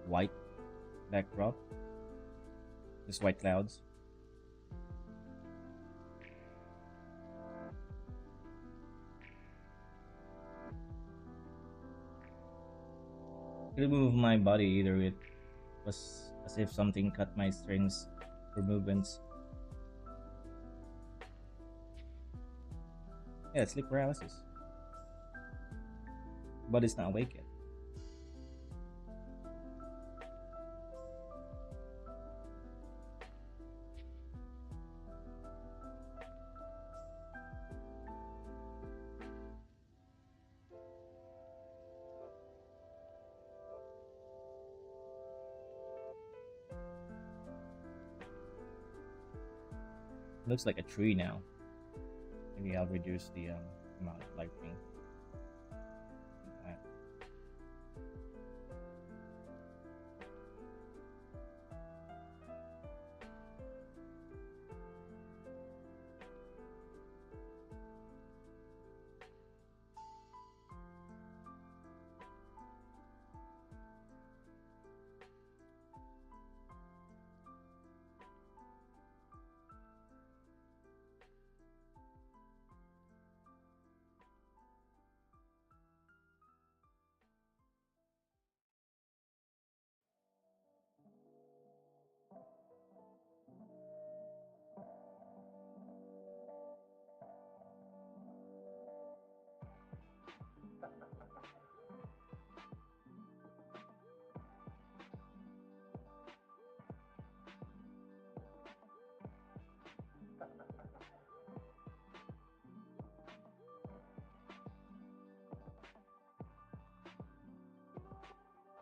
white backdrop, this white clouds. Couldn't move my body either. It was as if something cut my strings for movements. Yeah, it's sleep paralysis. Body's not awake yet. Looks like a tree now. Maybe I'll reduce the amount of lighting.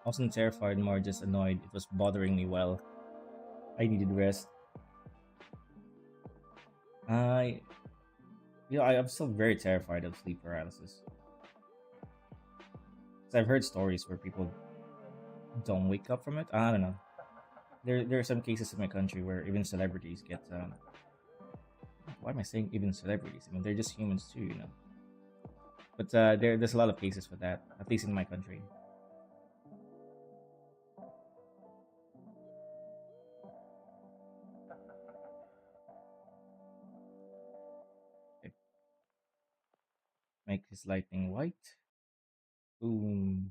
I wasn't terrified, more just annoyed. It was bothering me while I needed rest. I, I'm still very terrified of sleep paralysis. 'Cause I've heard stories where people don't wake up from it. I don't know. There are some cases in my country where even celebrities get. Why am I saying even celebrities? I mean, they're just humans too, you know. But there's a lot of cases for that, at least in my country. Okay, make his lighting white. Boom.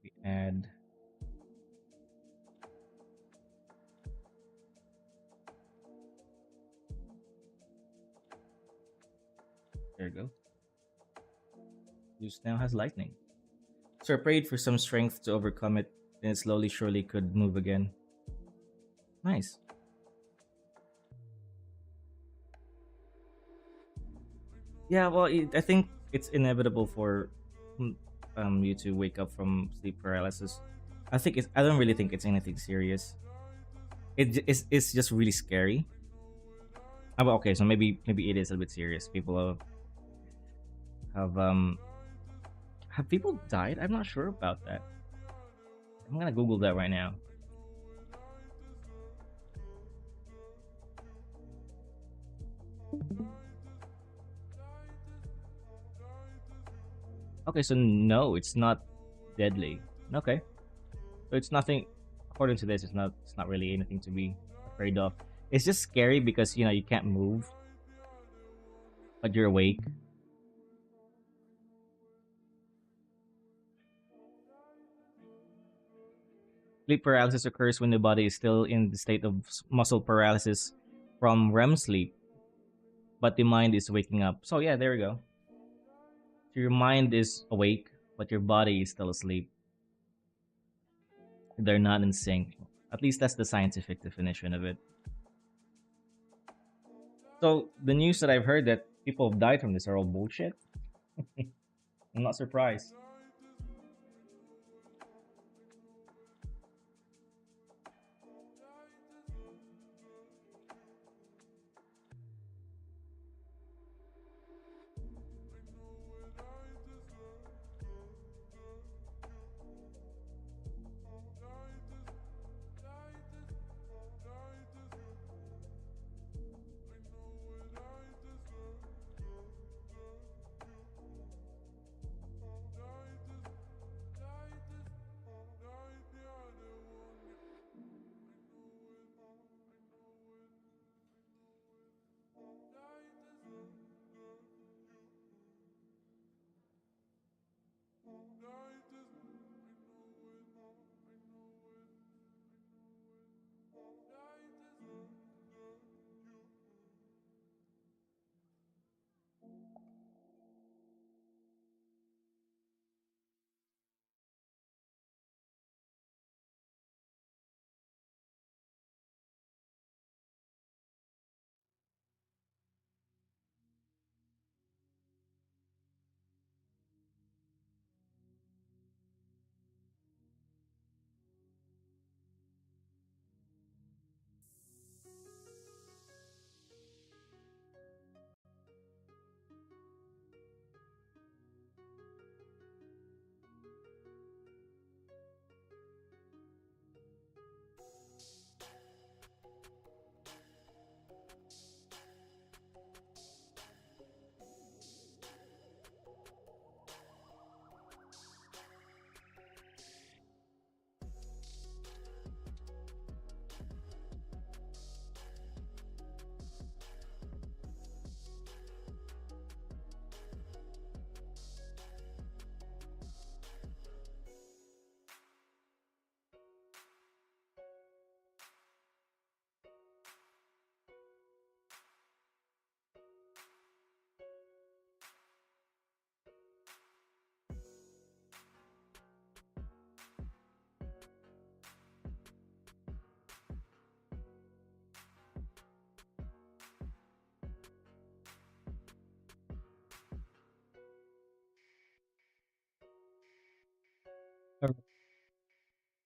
We add There you go. Zeus now has lightning. So I prayed for some strength to overcome it, then it slowly, surely could move again. Nice. Yeah, well, I think it's inevitable for mm, you to wake up from sleep paralysis. I don't really think it's anything serious. It's just really scary. Well, okay, so maybe it is a bit serious. People have people died? I'm not sure about that. I'm gonna Google that right now. Okay, so no, it's not deadly. Okay, so it's nothing. According to this, it's not really anything to be afraid of. It's just scary because you can't move, but you're awake. Sleep paralysis occurs when the body is still in the state of muscle paralysis from REM sleep, but the mind is waking up. So yeah, there we go. So your mind is awake, but your body is still asleep. They're not in sync. At least that's the scientific definition of it. So the news that I've heard that people have died from this are all bullshit. I'm not surprised.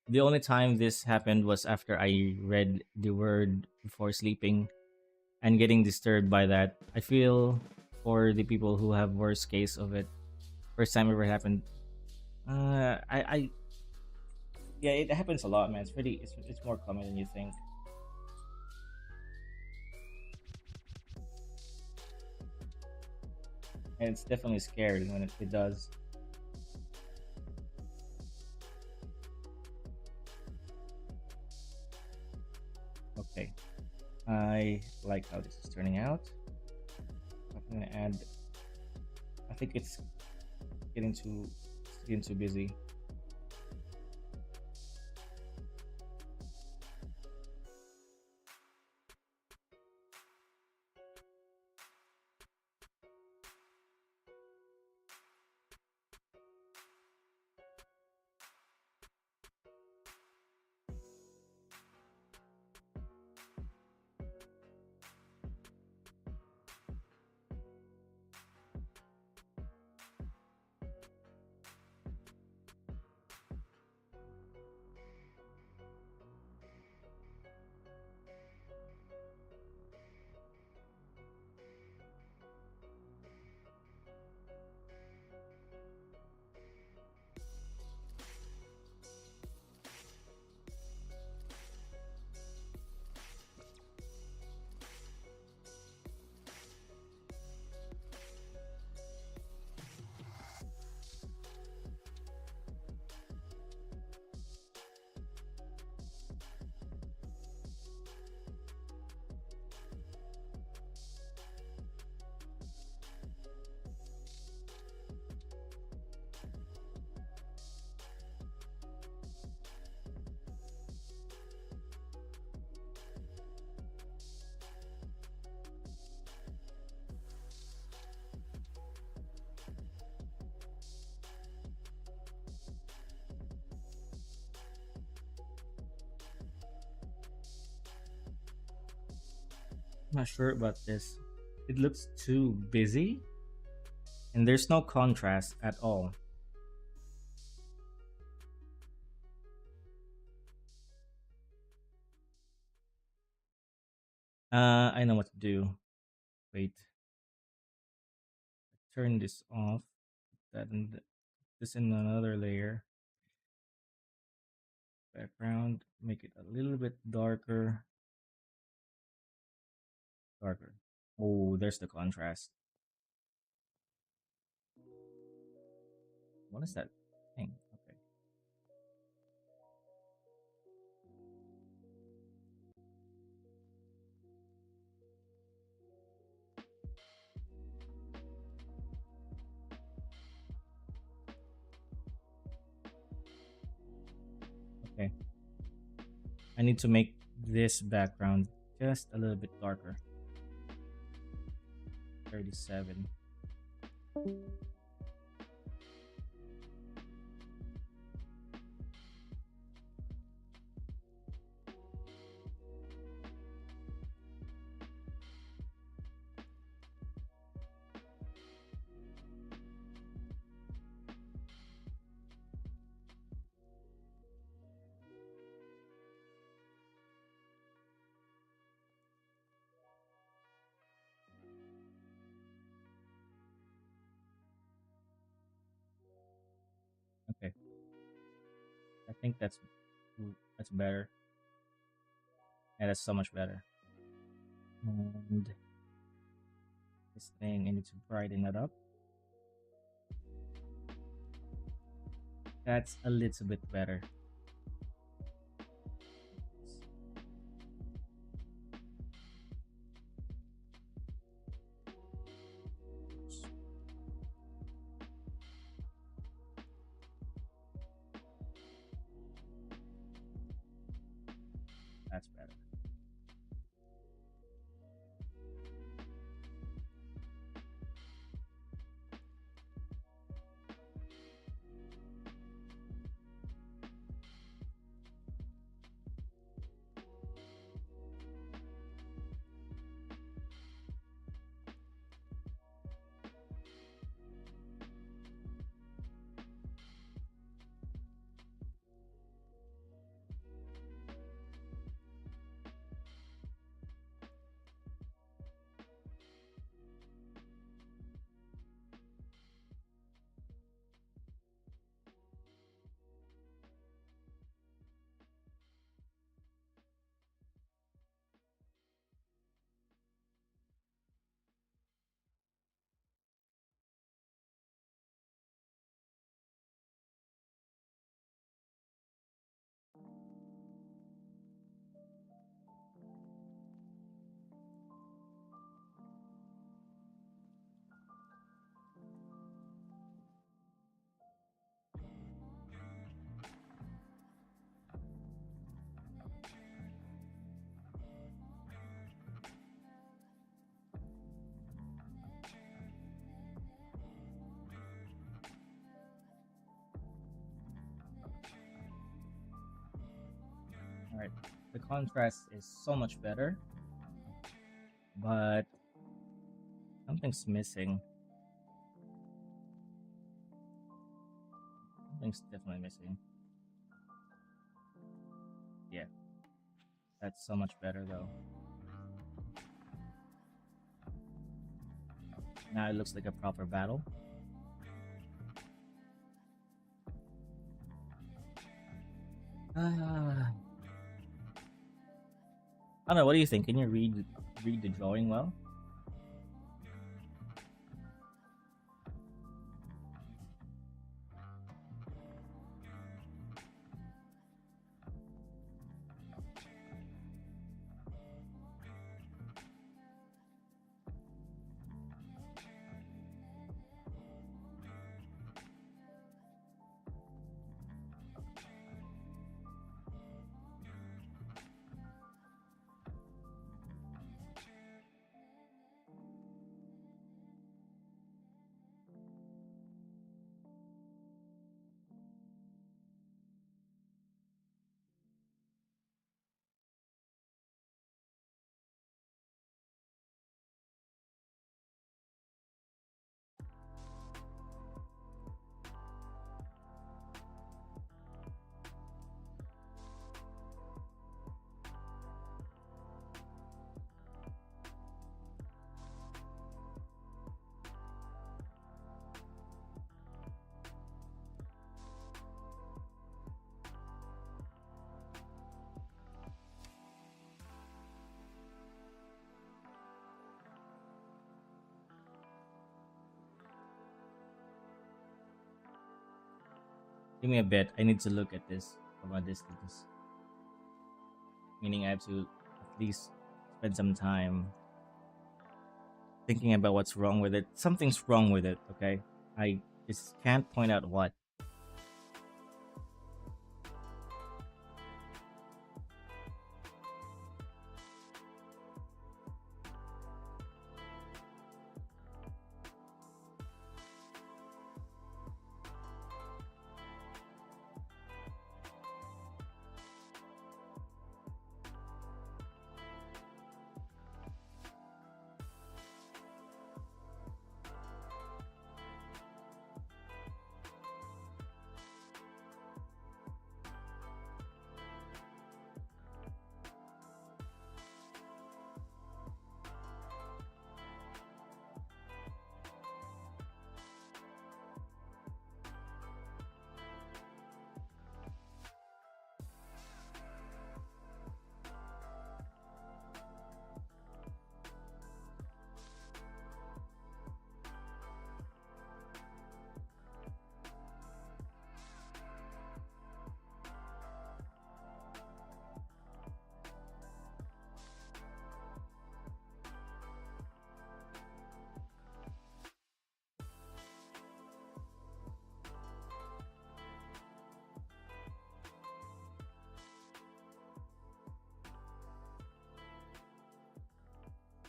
The only time this happened was after I read the word before sleeping and getting disturbed by that. I feel for the people who have worst case of it. First time ever happened. I yeah, it happens a lot, man. It's more common than you think, and it's definitely scary when it does. Okay, I like how this is turning out. I'm gonna add. I think it's getting too busy. Not sure about this. It looks too busy, and there's no contrast at all. I know what to do. Wait, turn this off. That and this in another layer. Background, make it a little bit darker. Darker. Oh, there's the contrast. What is that thing? Okay. Okay. I need to make this background just a little bit darker. 37. Okay. I think that's better. Yeah, that's so much better. And this thing, I need to brighten it up. That's a little bit better. That's better. All right. The contrast is so much better, but something's missing. Something's definitely missing. Yeah, that's so much better though. Now it looks like a proper battle. Ah, I don't know. What do you think? Can you read the drawing well? Give me a bit. I need to look at this from a distance. Meaning I have to at least spend some time thinking about what's wrong with it. Something's wrong with it, okay? I just can't point out what.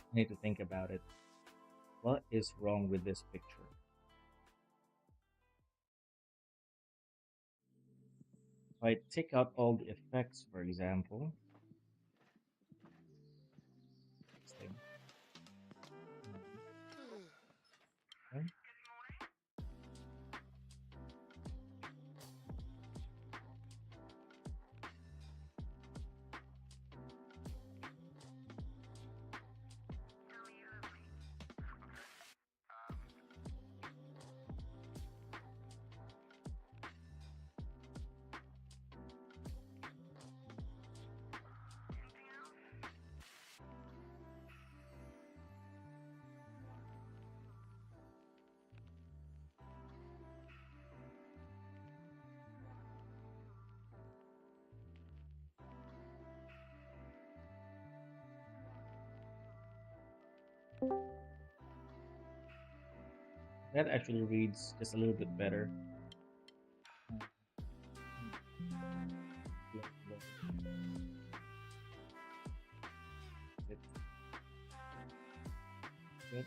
I need to think about it. What is wrong with this picture? If I take out all the effects, for example, this thing. Okay. That actually reads just a little bit better. Uh, look, it's good.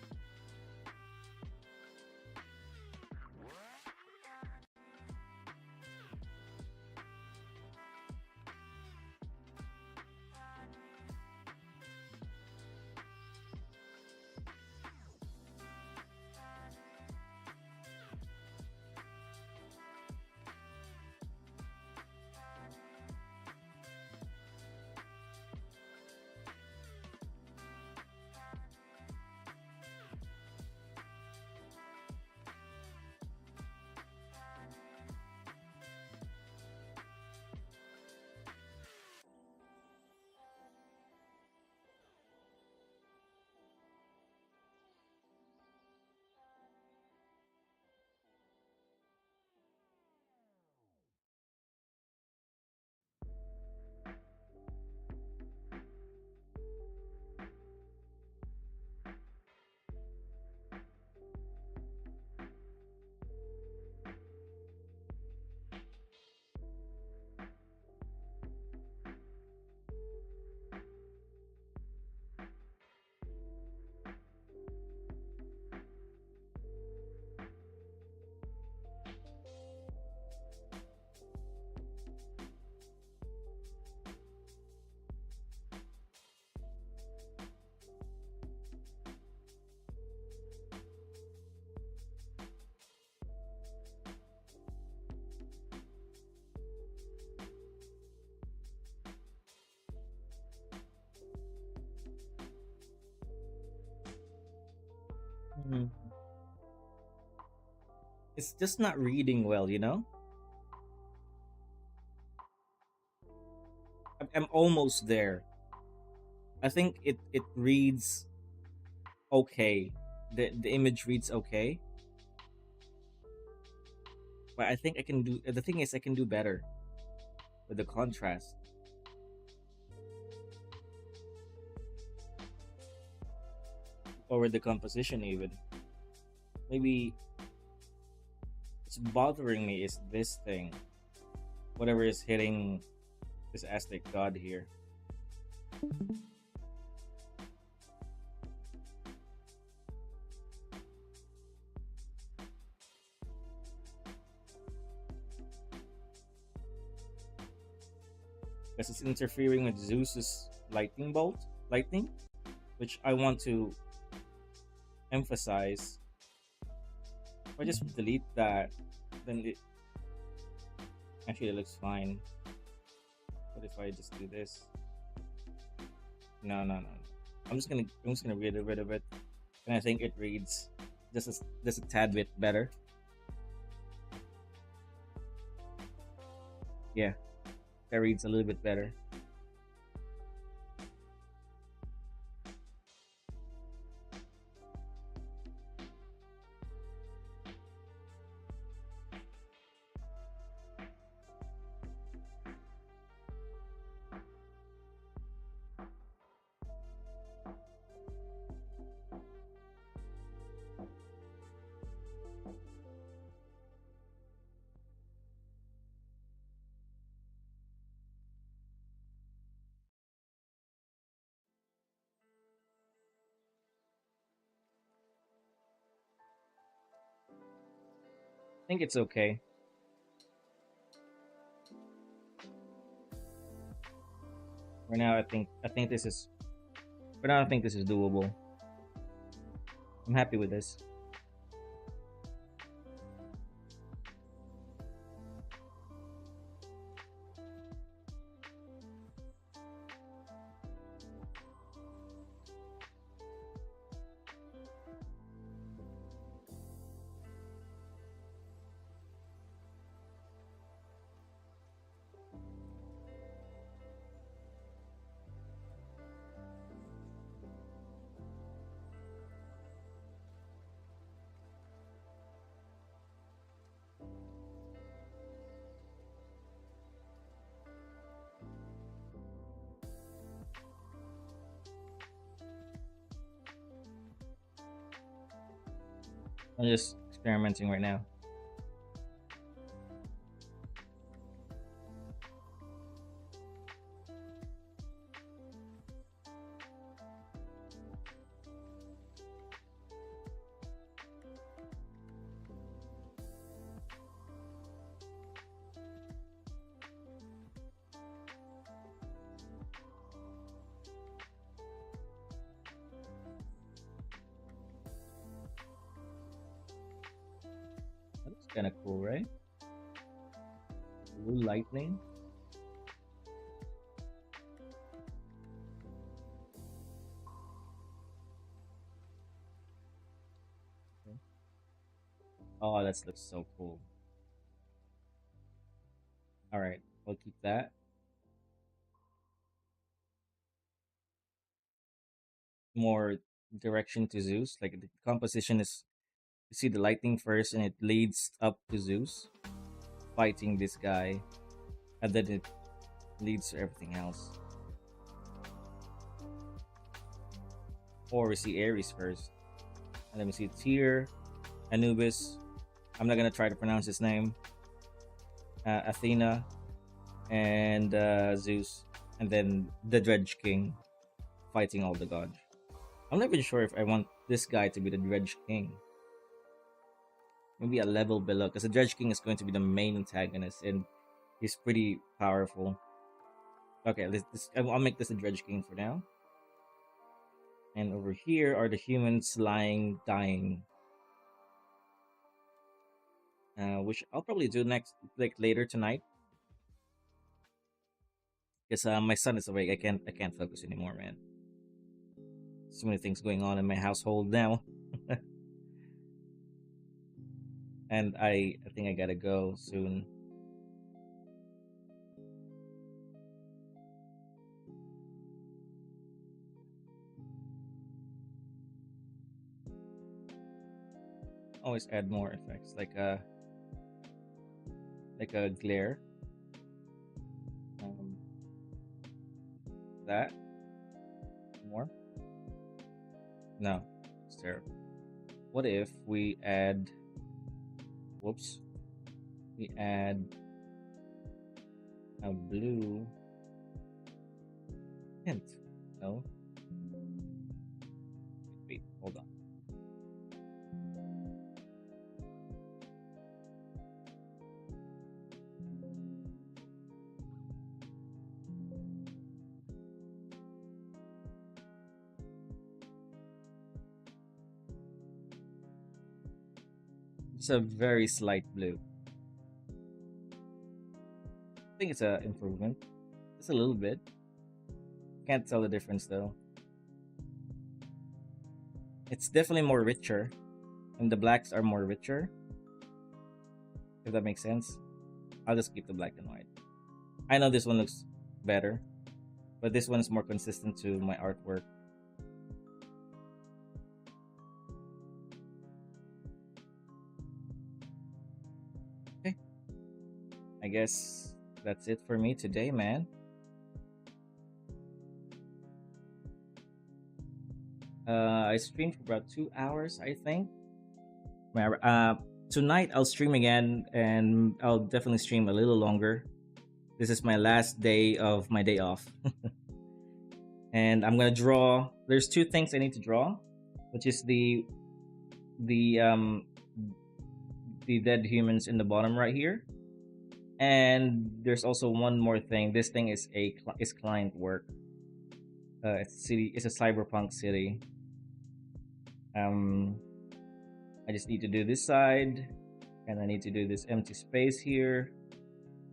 Mm. It's just not reading well, you know? I'm almost there. I think it reads okay. The image reads okay, But I think I can do. The thing is, I can do better with the contrast or with the composition. Even maybe what's bothering me is this thing. Whatever is hitting this Aztec god here. Because it's interfering with Zeus's lightning, which I want to emphasize. If I just delete that, then it actually it looks fine. But if I just do this, no, no, no, no. I'm just gonna get rid of it, and I think it reads just a tad bit better. Yeah, that reads a little bit better. I think it's okay. For now, I think this is for now. I think this is doable. I'm happy with this. I'm just experimenting right now. That looks kind of cool, right? Blue lightning. Okay. Oh, that looks so cool. All right, we'll keep that. More direction to Zeus. Like the composition is, you see the lightning first, and it leads up to Zeus fighting this guy, and then it leads to everything else. Or we see Ares first, and then we see Tyr, Anubis. I'm not gonna try to pronounce his name. Athena and Zeus, and then the Dredge King fighting all the gods. I'm not even sure if I want this guy to be the Dredge King. Maybe a level below, because the Dredge King is going to be the main antagonist, and he's pretty powerful. Okay, I'll make this a Dredge King for now. And over here are the humans lying, dying. Which I'll probably do next, like later tonight, because my son is awake. I can't focus anymore, man. So many things going on in my household now, and I think I gotta go soon. Always add more effects, like like a glare. Um, that more? No, it's terrible. What if we add? Whoops. We add a blue hint. No, wait, hold on. It's a very slight blue. I think it's a improvement. Just a little bit. Can't tell the difference though. It's definitely more richer, and the blacks are more richer. If that makes sense. I'll just keep the black and white. I know this one looks better, but this one is more consistent to my artwork. Okay, I guess that's it for me today, man. I streamed for about 2 hours, I think. Tonight I'll stream again, and I'll definitely stream a little longer. This is my last day of my day off, and I'm gonna draw. There's two things I need to draw, which is the um the dead humans in the bottom right here, and there's also one more thing. This thing is is client work. It's city. It's a cyberpunk city. Um, I just need to do this side, and I need to do this empty space here,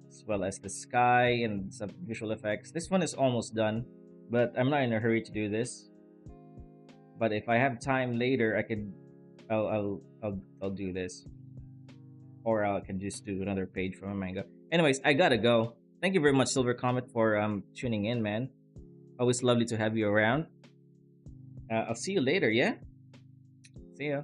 as well as the sky and some visual effects. This one is almost done, but I'm not in a hurry to do this. But if I have time later, I could, I'll do this, or I can just do another page from a manga. Anyways, I gotta go. Thank you very much, Silver Comet, for tuning in, man. Always lovely to have you around. I'll see you later. Yeah, see ya.